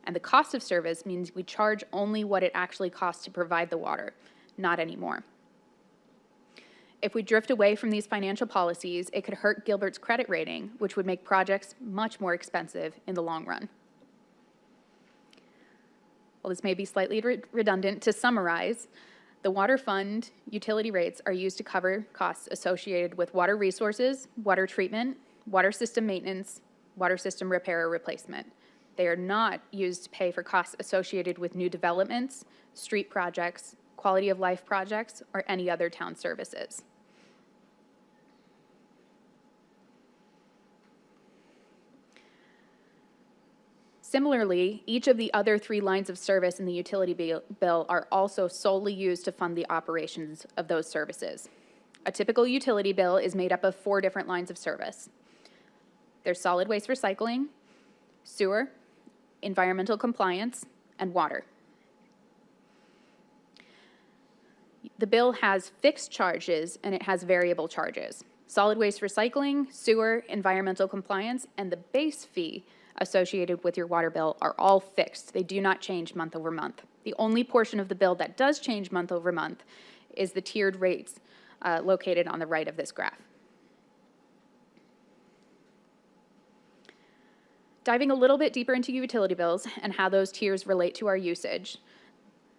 And the cost of service means we charge only what it actually costs to provide the water, not any more. If we drift away from these financial policies, it could hurt Gilbert's credit rating, which would make projects much more expensive in the long run. Well, this may be slightly redundant. To summarize, The water fund utility rates are used to cover costs associated with water resources, water treatment, water system maintenance, water system repair or replacement. They are not used to pay for costs associated with new developments, street projects, quality of life projects, or any other town services. Similarly, each of the other 3 lines of service in the utility bill are also solely used to fund the operations of those services. A typical utility bill is made up of 4 different lines of service. There's solid waste recycling, sewer, environmental compliance, and water. The bill has fixed charges and it has variable charges. Solid waste recycling, sewer, environmental compliance, and the base fee associated with your water bill are all fixed. They do not change month over month. The only portion of the bill that does change month over month is the tiered rates located on the right of this graph. Diving a little bit deeper into utility bills and how those tiers relate to our usage,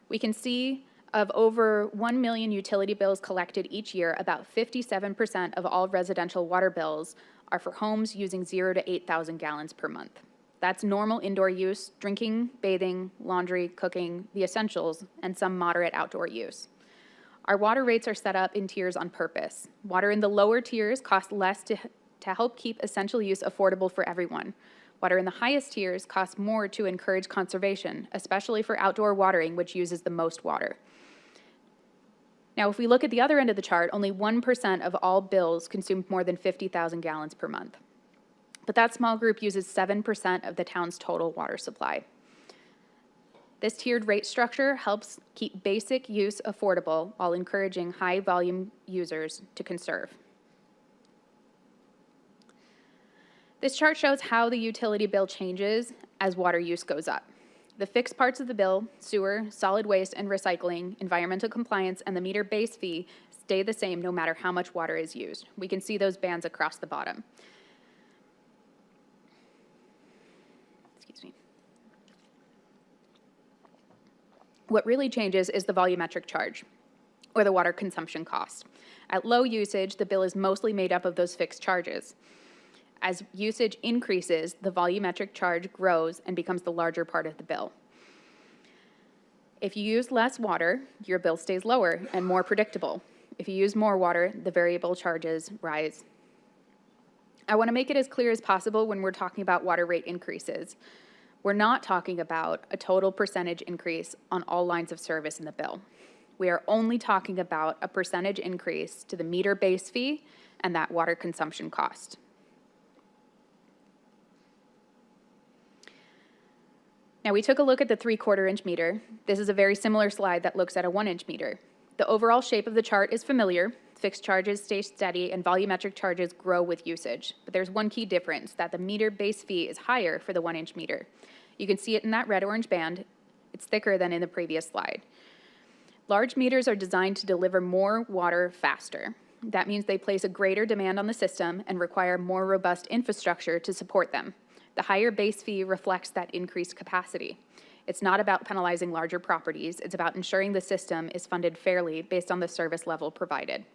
we can see of over 1 million utility bills collected each year, about 57% of all residential water bills are for homes using 0 to 8,000 gallons per month. That's normal indoor use, drinking, bathing, laundry, cooking, the essentials, and some moderate outdoor use. Our water rates are set up in tiers on purpose. Water in the lower tiers costs less to help keep essential use affordable for everyone. Water in the highest tiers costs more to encourage conservation, especially for outdoor watering, which uses the most water. Now, if we look at the other end of the chart, only 1% of all bills consume more than 50,000 gallons per month. But that small group uses 7% of the town's total water supply. This tiered rate structure helps keep basic use affordable while encouraging high-volume users to conserve. This chart shows how the utility bill changes as water use goes up. The fixed parts of the bill, sewer, solid waste and recycling, environmental compliance, and the meter base fee stay the same no matter how much water is used. We can see those bands across the bottom. Excuse me. What really changes is the volumetric charge, or the water consumption cost. At low usage, the bill is mostly made up of those fixed charges. As usage increases, the volumetric charge grows and becomes the larger part of the bill. If you use less water, your bill stays lower and more predictable. If you use more water, the variable charges rise. I want to make it as clear as possible when we're talking about water rate increases. We're not talking about a total percentage increase on all lines of service in the bill. We are only talking about a percentage increase to the meter base fee and that water consumption cost. Now, we took a look at the 3/4 inch meter. This is a very similar slide that looks at a 1 inch meter. The overall shape of the chart is familiar. Fixed charges stay steady and volumetric charges grow with usage. But there's one key difference, that the meter base fee is higher for the 1 inch meter. You can see it in that red-orange band. It's thicker than in the previous slide. Large meters are designed to deliver more water faster. That means they place a greater demand on the system and require more robust infrastructure to support them. The higher base fee reflects that increased capacity. It's not about penalizing larger properties. It's about ensuring the system is funded fairly based on the service level provided.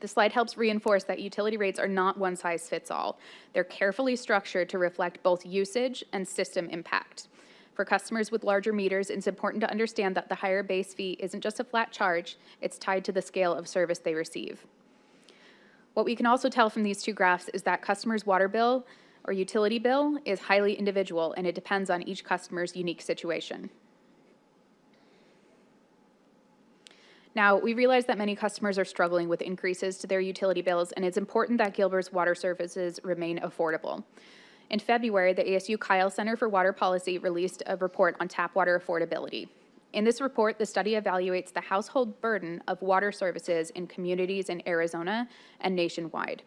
This slide helps reinforce that utility rates are not one size fits all. They're carefully structured to reflect both usage and system impact. For customers with larger meters, it's important to understand that the higher base fee isn't just a flat charge, it's tied to the scale of service they receive. What we can also tell from these 2 graphs is that customers' water bill or utility bill is highly individual, and it depends on each customer's unique situation. Now, we realize that many customers are struggling with increases to their utility bills, and it's important that Gilbert's water services remain affordable. In February, the ASU Kyle Center for Water Policy released a report on tap water affordability. In this report, the study evaluates the household burden of water services in communities in Arizona and nationwide.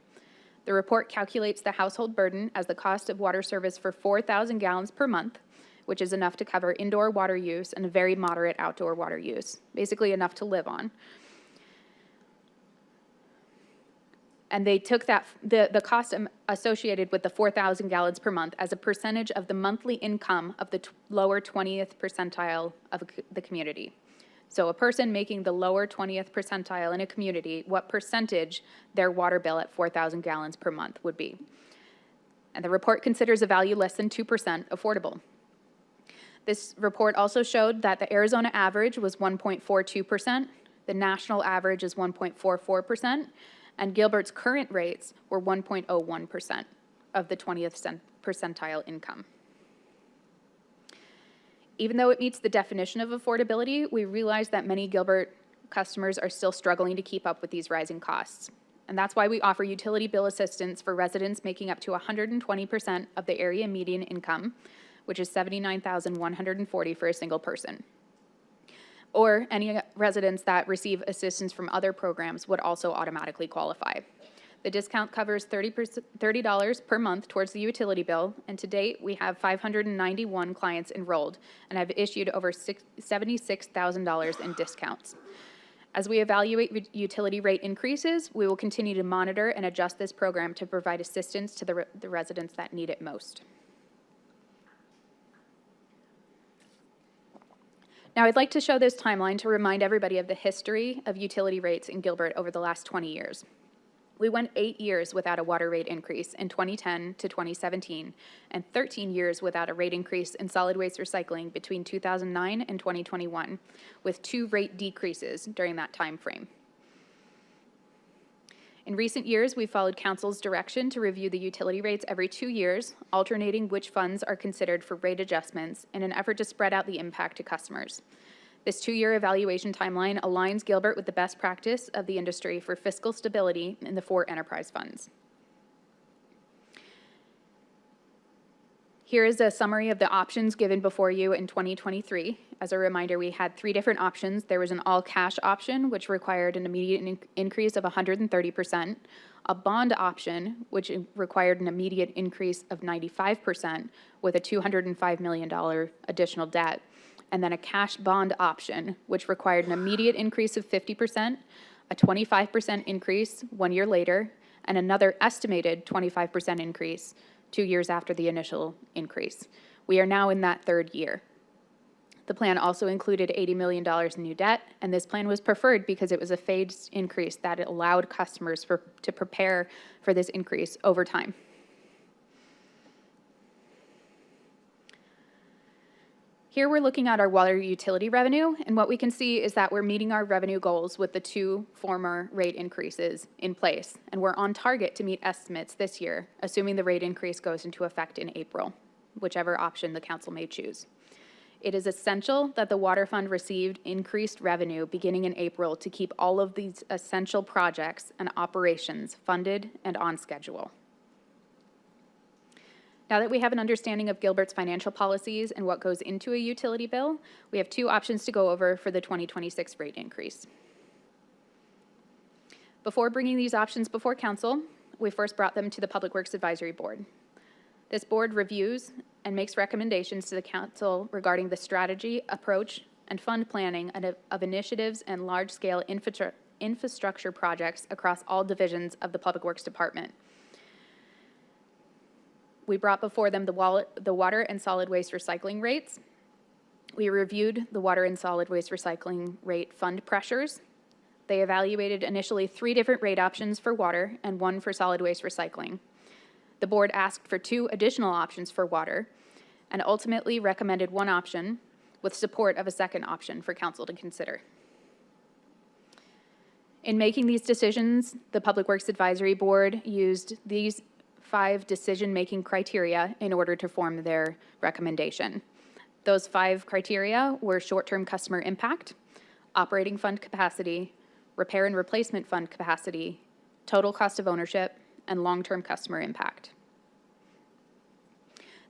The report calculates the household burden as the cost of water service for 4,000 gallons per month, which is enough to cover indoor water use and a very moderate outdoor water use, basically enough to live on. And they took that the cost associated with the 4,000 gallons per month as a percentage of the monthly income of the lower 20th percentile of the community. So a person making the lower 20th percentile in a community, what percentage their water bill at 4,000 gallons per month would be. And the report considers a value less than 2% affordable. This report also showed that the Arizona average was 1.42%, the national average is 1.44%, and Gilbert's current rates were 1.01% of the 20th percentile income. Even though it meets the definition of affordability, we realize that many Gilbert customers are still struggling to keep up with these rising costs. And that's why we offer utility bill assistance for residents making up to 120% of the area median income, which is $79,140 for a single person. Or any residents that receive assistance from other programs would also automatically qualify. The discount covers $30 per month towards the utility bill, and to date, we have 591 clients enrolled and have issued over $76,000 in discounts. As we evaluate utility rate increases, we will continue to monitor and adjust this program to provide assistance to the residents that need it most. Now, I'd like to show this timeline to remind everybody of the history of utility rates in Gilbert over the last 20 years. We went 8 years without a water rate increase in 2010 to 2017, and 13 years without a rate increase in solid waste recycling between 2009 and 2021, with 2 rate decreases during that time frame. In recent years, we've followed Council's direction to review the utility rates every 2 years, alternating which funds are considered for rate adjustments in an effort to spread out the impact to customers. This 2-year evaluation timeline aligns Gilbert with the best practice of the industry for fiscal stability in the 4 enterprise funds. Here is a summary of the options given before you in 2023. As a reminder, we had 3 different options. There was an all-cash option, which required an immediate increase of 130%, a bond option, which required an immediate increase of 95% with a $205 million additional debt, and then a cash bond option, which required an immediate increase of 50%, a 25% increase 1 year later, and another estimated 25% increase 2 years after the initial increase. We are now in that 3rd year. The plan also included $80 million in new debt, and this plan was preferred because it was a phased increase that allowed customers to prepare for this increase over time. Here we're looking at our water utility revenue, and what we can see is that we're meeting our revenue goals with the 2 former rate increases in place, and we're on target to meet estimates this year, assuming the rate increase goes into effect in April, whichever option the council may choose. It is essential that the water fund received increased revenue beginning in April to keep all of these essential projects and operations funded and on schedule. Now that we have an understanding of Gilbert's financial policies and what goes into a utility bill, we have 2 options to go over for the 2026 rate increase. Before bringing these options before council, we first brought them to the Public Works Advisory Board. This board reviews and makes recommendations to the council regarding the strategy, approach, and fund planning of initiatives and large-scale infrastructure projects across all divisions of the Public Works Department. We brought before them the water and solid waste recycling rates. We reviewed the water and solid waste recycling rate fund pressures. They evaluated initially 3 different rate options for water and 1 for solid waste recycling. The board asked for 2 additional options for water and ultimately recommended 1 option with support of a 2nd option for council to consider. In making these decisions, the Public Works Advisory Board used these 5 decision-making criteria in order to form their recommendation. Those 5 criteria were short-term customer impact, operating fund capacity, repair and replacement fund capacity, total cost of ownership, and long-term customer impact.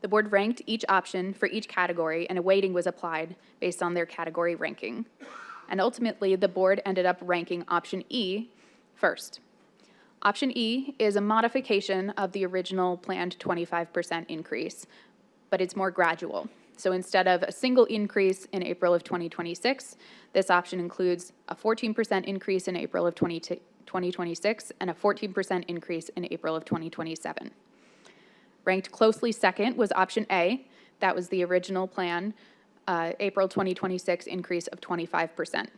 The board ranked each option for each category, and a weighting was applied based on their category ranking. And ultimately, the board ended up ranking option E first. Option E is a modification of the original planned 25% increase, but it's more gradual. So instead of a single increase in April of 2026, this option includes a 14% increase in April of 2026 and a 14% increase in April of 2027. Ranked closely second was option A. That was the original plan April 2026 increase of 25%.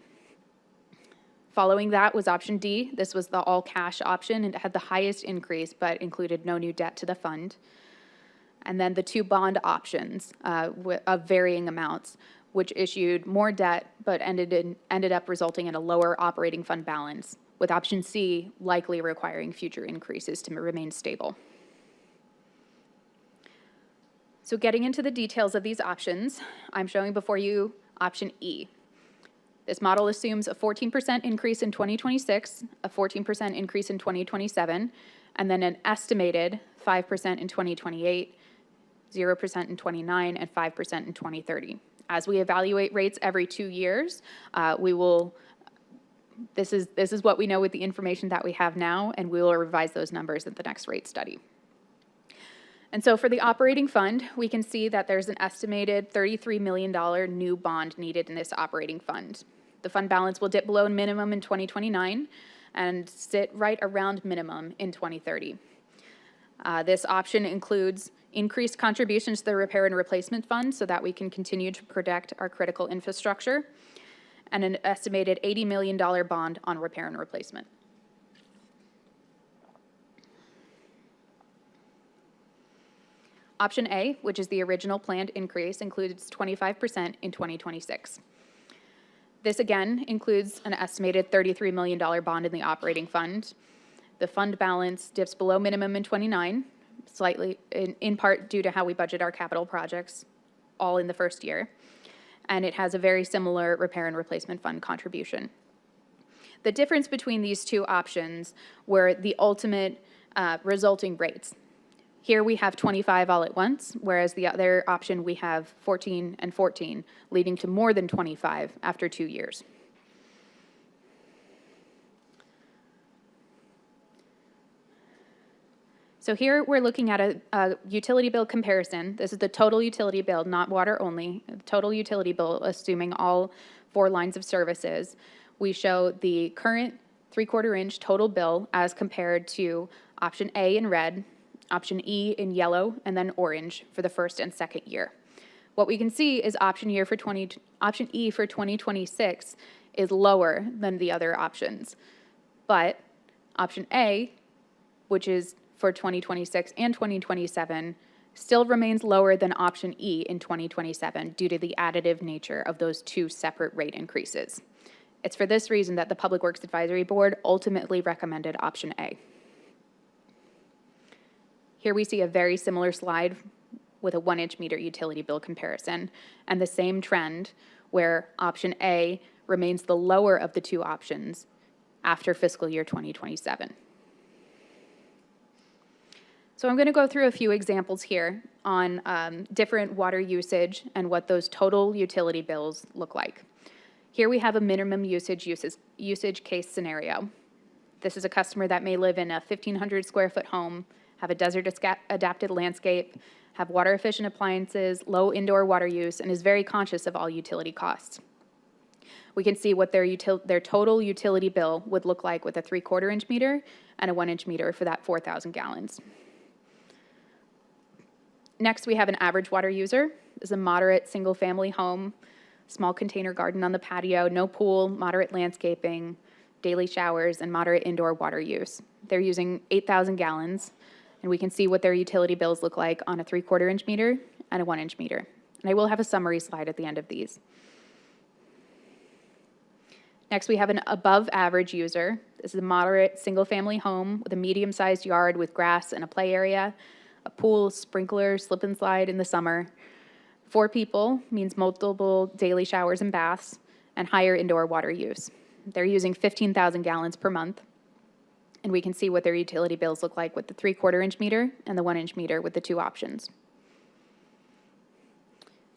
Following that was option D. This was the all-cash option, and it had the highest increase, but included no new debt to the fund. And then the two bond options of varying amounts, which issued more debt, but ended up resulting in a lower operating fund balance, with option C likely requiring future increases to remain stable. So getting into the details of these options, I'm showing before you option E. This model assumes a 14% increase in 2026, a 14% increase in 2027, and then an estimated 5% in 2028, 0% in 29, and 5% in 2030. As we evaluate rates every 2 years, this is what we know with the information that we have now, and we will revise those numbers at the next rate study. And so for the operating fund, we can see that there's an estimated $33 million new bond needed in this operating fund. The fund balance will dip below minimum in 2029 and sit right around minimum in 2030. This option includes increased contributions to the repair and replacement fund so that we can continue to protect our critical infrastructure, and an estimated $80 million bond on repair and replacement. Option A, which is the original planned increase, includes 25% in 2026. This again includes an estimated $33 million bond in the operating fund. The fund balance dips below minimum in 29, slightly in part due to how we budget our capital projects, all in the first year. And it has a very similar repair and replacement fund contribution. The difference between these two options were the ultimate resulting rates. Here we have 25 all at once, whereas the other option we have 14 and 14, leading to more than 25 after 2 years. So here we're looking at a utility bill comparison. This is the total utility bill, not water only. The total utility bill, assuming all 4 lines of services. We show the current 3/4 inch total bill as compared to option A in red, option E in yellow, and then orange for the first and second year. What we can see is option E for 2026 is lower than the other options. But option A, which is for 2026 and 2027, still remains lower than option E in 2027 due to the additive nature of those 2 separate rate increases. It's for this reason that the Public Works Advisory Board ultimately recommended option A. Here we see a very similar slide with a 1-inch meter utility bill comparison, and the same trend where option A remains the lower of the 2 options after fiscal year 2027. So I'm going to go through a few examples here on different water usage and what those total utility bills look like. Here we have a minimum usage case scenario. This is a customer that may live in a 1,500 square foot home, have a desert adapted landscape, have water efficient appliances, low indoor water use, and is very conscious of all utility costs. We can see what their total utility bill would look like with a 3/4 inch meter and a 1-inch meter for that 4,000 gallons. Next, we have an average water user. This is a moderate single-family home, small container garden on the patio, no pool, moderate landscaping, daily showers, and moderate indoor water use. They're using 8,000 gallons, and we can see what their utility bills look like on a 3/4 inch meter and a 1-inch meter. And I will have a summary slide at the end of these. Next, we have an above-average user. This is a moderate single-family home with a medium-sized yard with grass and a play area, a pool, sprinkler, slip and slide in the summer. 4 people means multiple daily showers and baths, and higher indoor water use. They're using 15,000 gallons per month, and we can see what their utility bills look like with the 3/4 inch meter and the 1-inch meter with the 2 options.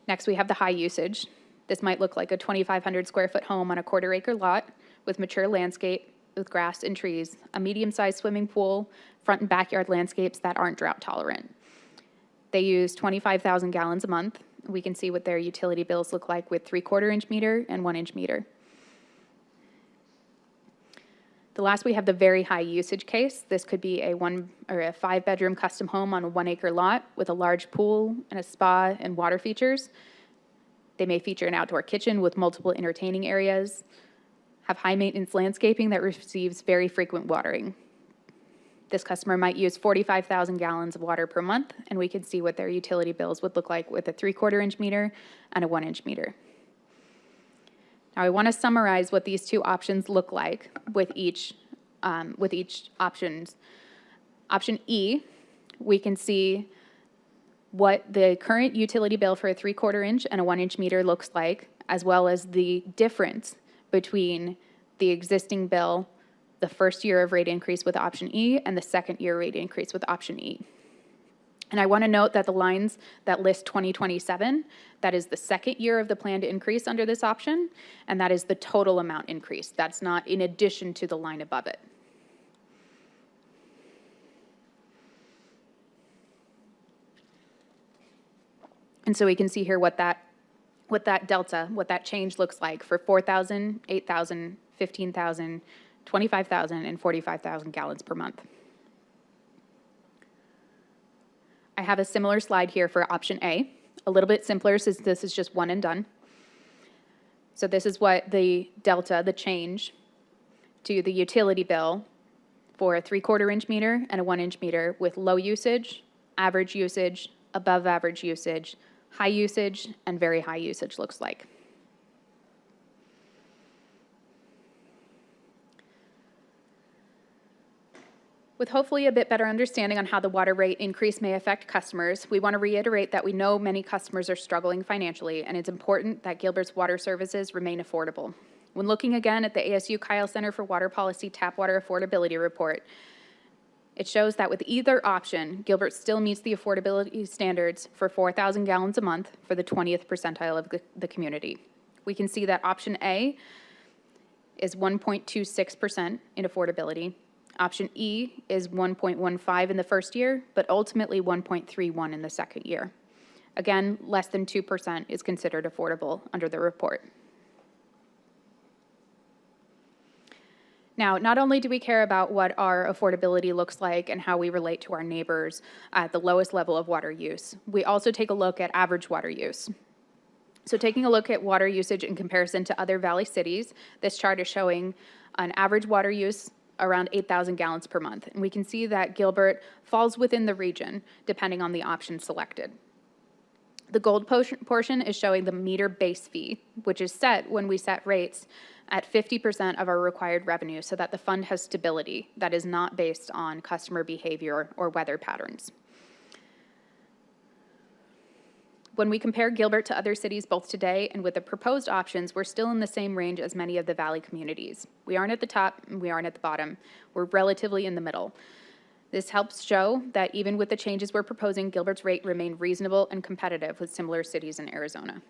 Next, we have the high usage. This might look like a 2,500 square foot home on a 1/4 acre lot with mature landscape with grass and trees, a medium-sized swimming pool, front and backyard landscapes that aren't drought tolerant. They use 25,000 gallons a month. We can see what their utility bills look like with 3/4 inch meter and 1-inch meter. The last, we have the very high usage case. This could be a 5-bedroom custom home on a 1 acre lot with a large pool and a spa and water features. They may feature an outdoor kitchen with multiple entertaining areas, have high-maintenance landscaping that receives very frequent watering. This customer might use 45,000 gallons of water per month, and we can see what their utility bills would look like with a 3/4-inch meter and a 1-inch meter. Now, I want to summarize what these two options look like with each option. Option E, we can see what the current utility bill for a 3/4-inch and a 1-inch meter looks like, as well as the difference between the existing bill, the first year of rate increase with option E, and the second year rate increase with option E. And I want to note that the lines that list 2027, that is the second year of the planned increase under this option, and that is the total amount increase. That's not in addition to the line above it. And so we can see here what that delta, what that change looks like for 4,000, 8,000, 15,000, 25,000, and 45,000 gallons per month. I have a similar slide here for option A, a little bit simpler since this is just one and done. So this is what the delta, the change to the utility bill for a 3/4-inch meter and a 1-inch meter with low usage, average usage, above average usage, high usage, and very high usage looks like. With hopefully a bit better understanding on how the water rate increase may affect customers, we want to reiterate that we know many customers are struggling financially, and it's important that Gilbert's water services remain affordable. When looking again at the ASU Kyle Center for Water Policy Tap Water Affordability Report, it shows that with either option, Gilbert still meets the affordability standards for 4,000 gallons a month for the 20th percentile of the community. We can see that option A is 1.26% in affordability. Option E is 1.15 in the first year, but ultimately 1.31 in the second year. Again, less than 2% is considered affordable under the report. Now, not only do we care about what our affordability looks like and how we relate to our neighbors at the lowest level of water use, we also take a look at average water use. So taking a look at water usage in comparison to other valley cities, this chart is showing an average water use around 8,000 gallons per month. And we can see that Gilbert falls within the region depending on the option selected. The gold portion is showing the meter base fee, which is set when we set rates at 50% of our required revenue so that the fund has stability that is not based on customer behavior or weather patterns. When we compare Gilbert to other cities both today and with the proposed options, we're still in the same range as many of the valley communities. We aren't at the top and we aren't at the bottom. We're relatively in the middle. This helps show that even with the changes we're proposing, Gilbert's rate remained reasonable and competitive with similar cities in Arizona.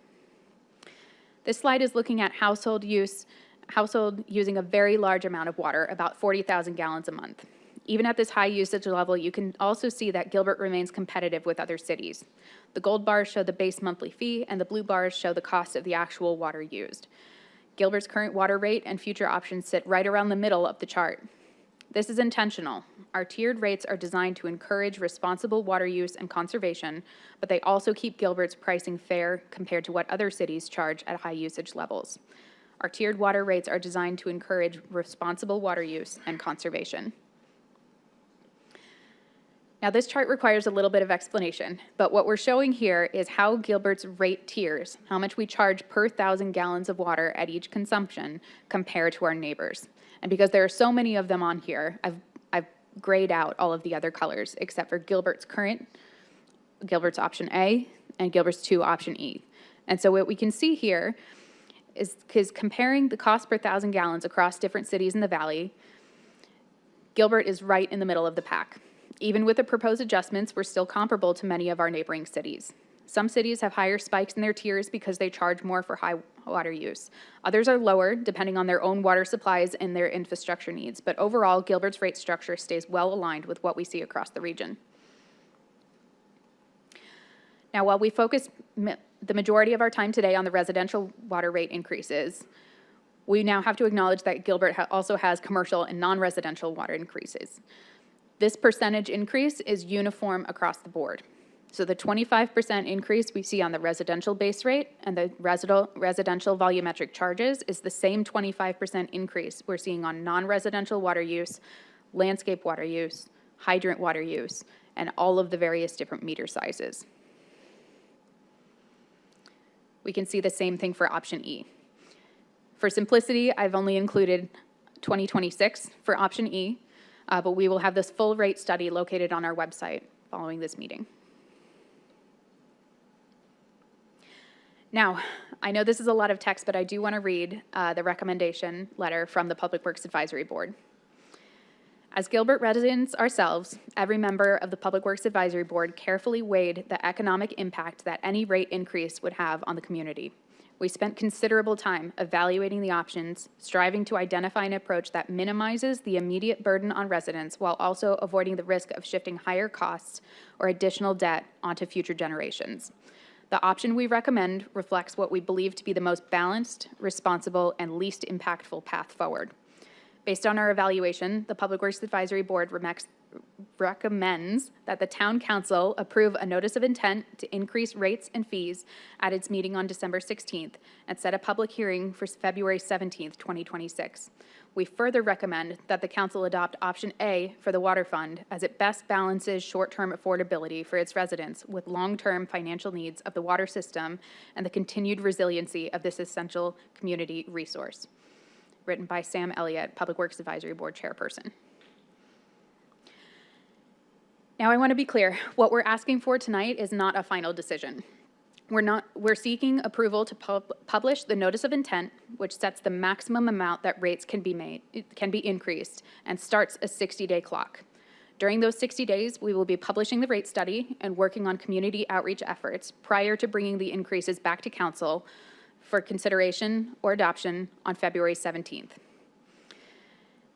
This slide is looking at household using a very large amount of water, about 40,000 gallons a month. Even at this high usage level, you can also see that Gilbert remains competitive with other cities. The gold bars show the base monthly fee, and the blue bars show the cost of the actual water used. Gilbert's current water rate and future options sit right around the middle of the chart. This is intentional. Our tiered rates are designed to encourage responsible water use and conservation, but they also keep Gilbert's pricing fair compared to what other cities charge at high usage levels. Our tiered water rates are designed to encourage responsible water use and conservation. Now, this chart requires a little bit of explanation, but what we're showing here is how Gilbert's rate tiers, how much we charge per 1,000 gallons of water at each consumption, compare to our neighbors. And because there are so many of them on here, I've grayed out all of the other colors except for Gilbert's option A, and Gilbert's 2 option E. And so what we can see here is comparing the cost per 1,000 gallons across different cities in the valley, Gilbert is right in the middle of the pack. Even with the proposed adjustments, we're still comparable to many of our neighboring cities. Some cities have higher spikes in their tiers because they charge more for high water use. Others are lower, depending on their own water supplies and their infrastructure needs. But overall, Gilbert's rate structure stays well aligned with what we see across the region. Now, while we focus the majority of our time today on the residential water rate increases, we now have to acknowledge that Gilbert also has commercial and non-residential water increases. This percentage increase is uniform across the board. So the 25% increase we see on the residential base rate and the residential volumetric charges is the same 25% increase we're seeing on non-residential water use, landscape water use, hydrant water use, and all of the various different meter sizes. We can see the same thing for option E. For simplicity, I've only included 2026 for option E, but we will have this full rate study located on our website following this meeting. Now, I know this is a lot of text, but I do want to read the recommendation letter from the Public Works Advisory Board. As Gilbert residents ourselves, every member of the Public Works Advisory Board carefully weighed the economic impact that any rate increase would have on the community. We spent considerable time evaluating the options, striving to identify an approach that minimizes the immediate burden on residents while also avoiding the risk of shifting higher costs or additional debt onto future generations. The option we recommend reflects what we believe to be the most balanced, responsible, and least impactful path forward. Based on our evaluation, the Public Works Advisory Board recommends that the Town Council approve a notice of intent to increase rates and fees at its meeting on December 16th and set a public hearing for February 17th, 2026. We further recommend that the Council adopt option A for the Water Fund as it best balances short-term affordability for its residents with long-term financial needs of the water system and the continued resiliency of this essential community resource. Written by Sam Elliott, Public Works Advisory Board Chairperson. Now I want to be clear, what we're asking for tonight is not a final decision. We're seeking approval to publish the notice of intent, which sets the maximum amount that rates can be increased and starts a 60-day clock. During those 60 days, we will be publishing the rate study and working on community outreach efforts prior to bringing the increases back to Council for consideration or adoption on February 17th.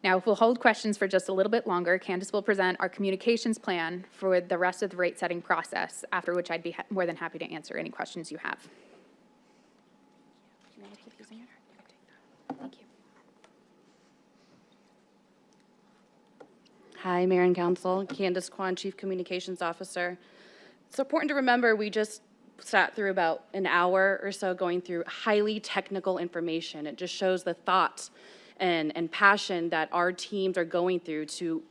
Now, if we'll hold questions for just a little bit longer, Kandice will present our communications plan for the rest of the rate setting process, after which I'd be more than happy to answer any questions you have. Can I keep using it? Thank you. Hi, Mayor and Council. Kandice Kwan, Chief Communications Officer. It's important to remember we just sat through about an hour or so going through highly technical information. It just shows the thought and passion that our teams are going through to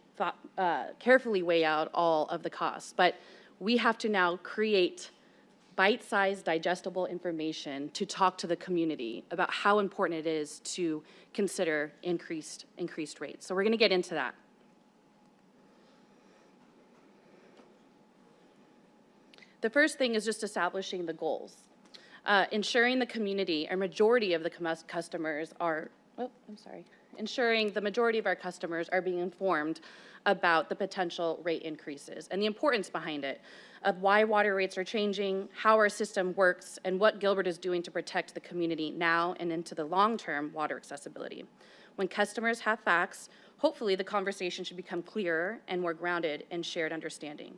carefully weigh out all of the costs. But we have to now create bite-sized, digestible information to talk to the community about how important it is to consider increased rates. So we're going to get into that. The first thing is just establishing the goals. Ensuring the community, a majority of the customers are, ensuring the majority of our customers are being informed about the potential rate increases and the importance behind it, of why water rates are changing, how our system works, and what Gilbert is doing to protect the community now and into the long-term water accessibility. When customers have facts, hopefully the conversation should become clearer and more grounded in shared understanding.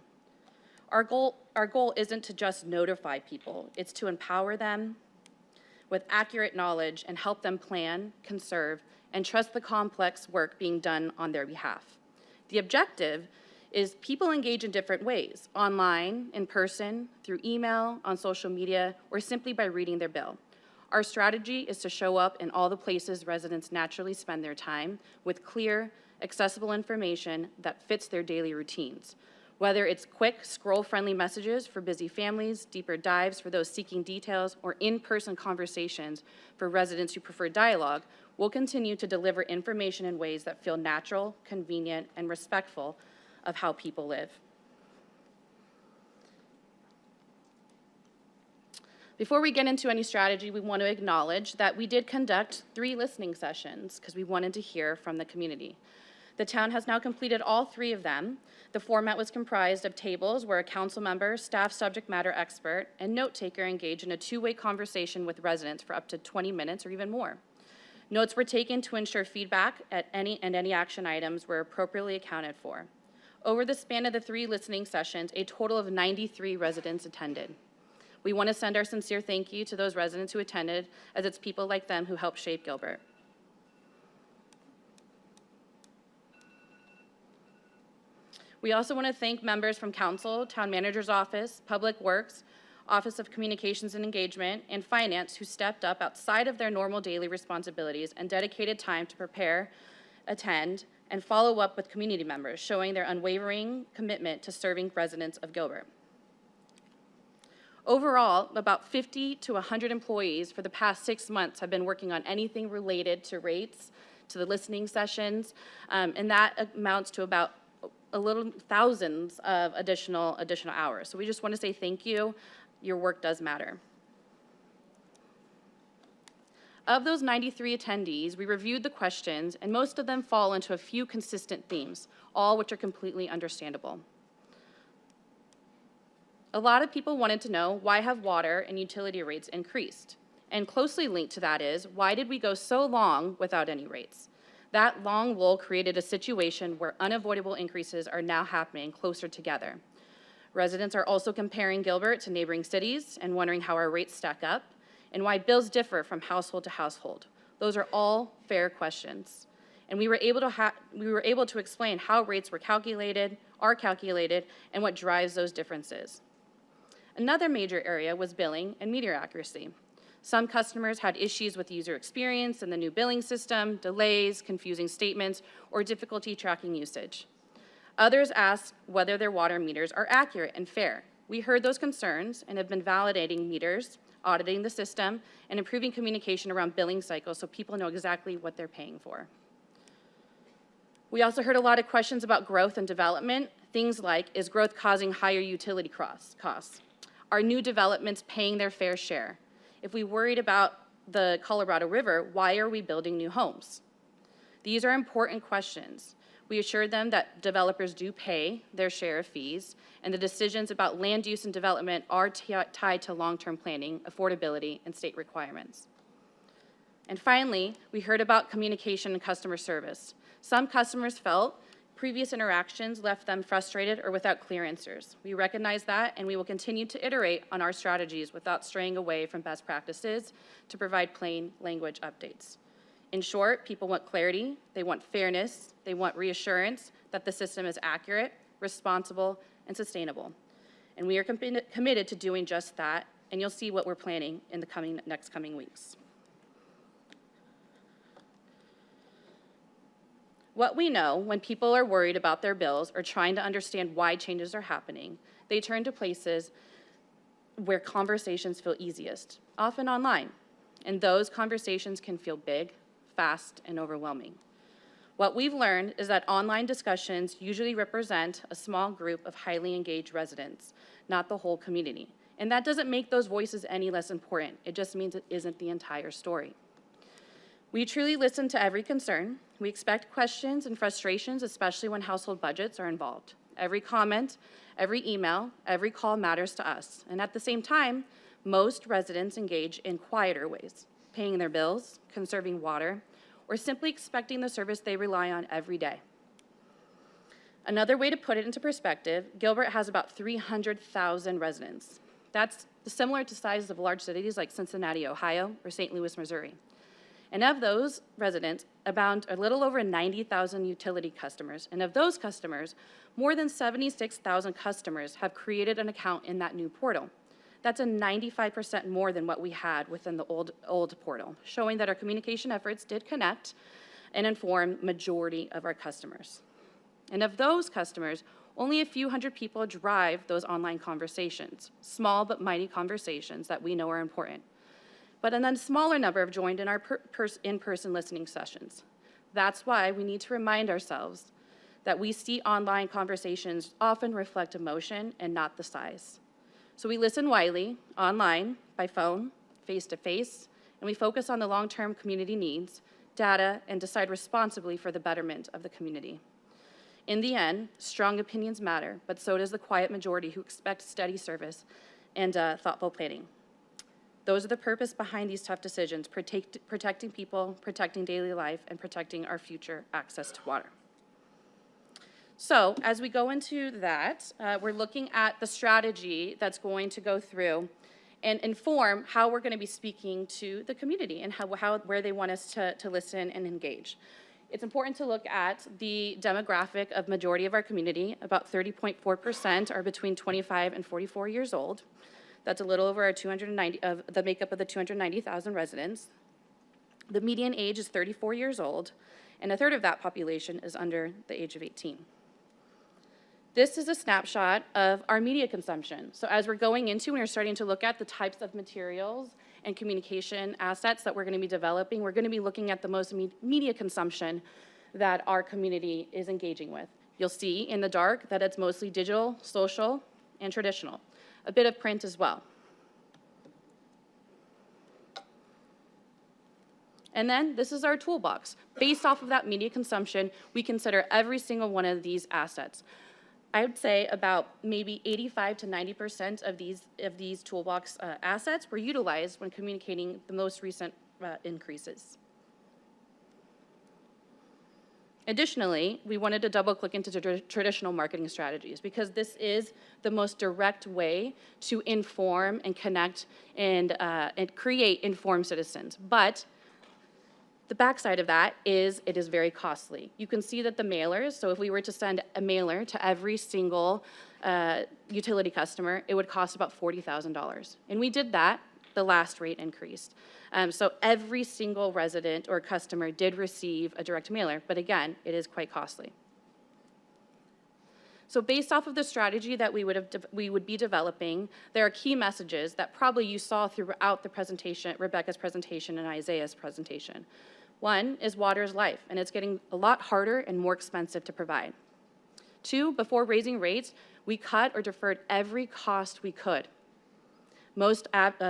Our goal isn't to just notify people, it's to empower them with accurate knowledge and help them plan, conserve, and trust the complex work being done on their behalf. The objective is people engage in different ways, online, in person, through email, on social media, or simply by reading their bill. Our strategy is to show up in all the places residents naturally spend their time with clear, accessible information that fits their daily routines. Whether it's quick, scroll-friendly messages for busy families, deeper dives for those seeking details, or in-person conversations for residents who prefer dialogue, we'll continue to deliver information in ways that feel natural, convenient, and respectful of how people live. Before we get into any strategy, we want to acknowledge that we did conduct 3 listening sessions because we wanted to hear from the community. The town has now completed all 3 of them. The format was comprised of tables where a council member, staff subject matter expert, and note taker engage in a 2-way conversation with residents for up to 20 minutes or even more. Notes were taken to ensure feedback at any action items were appropriately accounted for. Over the span of the 3 listening sessions, a total of 93 residents attended. We want to send our sincere thank you to those residents who attended, as it's people like them who helped shape Gilbert. We also want to thank members from Council, Town Manager's Office, Public Works, Office of Communications and Engagement, and Finance who stepped up outside of their normal daily responsibilities and dedicated time to prepare, attend, and follow up with community members, showing their unwavering commitment to serving residents of Gilbert. Overall, about 50 to 100 employees for the past 6 months have been working on anything related to rates, to the listening sessions, and that amounts to about a little thousands of additional hours. So we just want to say thank you. Your work does matter. Of those 93 attendees, we reviewed the questions, and most of them fall into a few consistent themes, all which are completely understandable. A lot of people wanted to know, why have water and utility rates increased? And closely linked to that is, why did we go so long without any rates? That long lull created a situation where unavoidable increases are now happening closer together. Residents are also comparing Gilbert to neighboring cities and wondering how our rates stack up and why bills differ from household to household. Those are all fair questions. And we were able to explain how rates are calculated, and what drives those differences. Another major area was billing and meter accuracy. Some customers had issues with user experience in the new billing system, delays, confusing statements, or difficulty tracking usage. Others asked whether their water meters are accurate and fair. We heard those concerns and have been validating meters, auditing the system, and improving communication around billing cycles so people know exactly what they're paying for. We also heard a lot of questions about growth and development, things like, is growth causing higher utility costs? Are new developments paying their fair share? If we worried about the Colorado River, why are we building new homes? These are important questions. We assured them that developers do pay their share of fees, and the decisions about land use and development are tied to long-term planning, affordability, and state requirements. And finally, we heard about communication and customer service. Some customers felt previous interactions left them frustrated or without clear answers. We recognize that, and we will continue to iterate on our strategies without straying away from best practices to provide plain language updates. In short, people want clarity, they want fairness, they want reassurance that the system is accurate, responsible, and sustainable. And we are committed to doing just that, and you'll see what we're planning in the next coming weeks. What we know when people are worried about their bills or trying to understand why changes are happening, they turn to places where conversations feel easiest, often online. And those conversations can feel big, fast, and overwhelming. What we've learned is that online discussions usually represent a small group of highly engaged residents, not the whole community. And that doesn't make those voices any less important. It just means it isn't the entire story. We truly listen to every concern. We expect questions and frustrations, especially when household budgets are involved. Every comment, every email, every call matters to us. And at the same time, most residents engage in quieter ways, paying their bills, conserving water, or simply expecting the service they rely on every day. Another way to put it into perspective, Gilbert has about 300,000 residents. That's similar to size of large cities like Cincinnati, Ohio, or St. Louis, Missouri. And of those residents, abound a little over 90,000 utility customers. And of those customers, more than 76,000 customers have created an account in that new portal. That's a 95% more than what we had within the old portal, showing that our communication efforts did connect and inform majority of our customers. And of those customers, only a few hundred people drive those online conversations, small but mighty conversations that we know are important. But a smaller number have joined in our in-person listening sessions. That's why we need to remind ourselves that we see online conversations often reflect emotion and not the size. So we listen widely, online, by phone, face-to-face, and we focus on the long-term community needs, data, and decide responsibly for the betterment of the community. In the end, strong opinions matter, but so does the quiet majority who expect steady service and thoughtful planning. Those are the purpose behind these tough decisions, protecting people, protecting daily life, and protecting our future access to water. So as we go into that, we're looking at the strategy that's going to go through and inform how we're going to be speaking to the community and where they want us to listen and engage. It's important to look at the demographic of majority of our community. About 30.4% are between 25 and 44 years old. That's a little over our 290 of the makeup of the 290,000 residents. The median age is 34 years old, and a third of that population is under the age of 18. This is a snapshot of our media consumption. So as we're going into and we're starting to look at the types of materials and communication assets that we're going to be developing, we're going to be looking at the most media consumption that our community is engaging with. You'll see in the dark that it's mostly digital, social, and traditional. A bit of print as well. And then this is our toolbox. Based off of that media consumption, we consider every single one of these assets. I would say about maybe 85 to 90% of these toolbox assets were utilized when communicating the most recent increases. Additionally, we wanted to double click into traditional marketing strategies because this is the most direct way to inform and connect and create informed citizens. But the backside of that is it is very costly. You can see that the mailers, so if we were to send a mailer to every single utility customer, it would cost about $40,000. And we did that, the last rate increased. So every single resident or customer did receive a direct mailer, but again, it is quite costly. So based off of the strategy that we would be developing, there are key messages that probably you saw throughout the presentation, Rebecca's presentation and Isaiah's presentation. One is water is life, and it's getting a lot harder and more expensive to provide. Two, before raising rates, we cut or deferred every cost we could. Most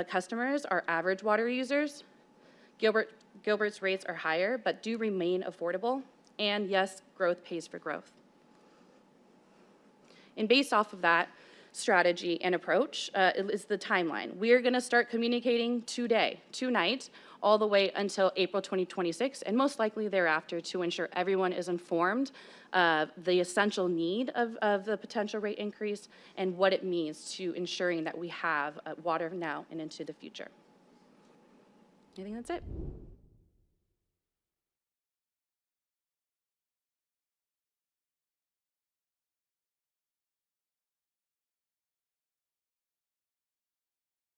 customers are average water users. Gilbert's rates are higher, but do remain affordable. And yes, growth pays for growth. And based off of that strategy and approach is the timeline. We are going to start communicating tonight, all the way until April 2026, and most likely thereafter to ensure everyone is informed of the essential need of the potential rate increase and what it means to ensuring that we have water now and into the future. I think that's it.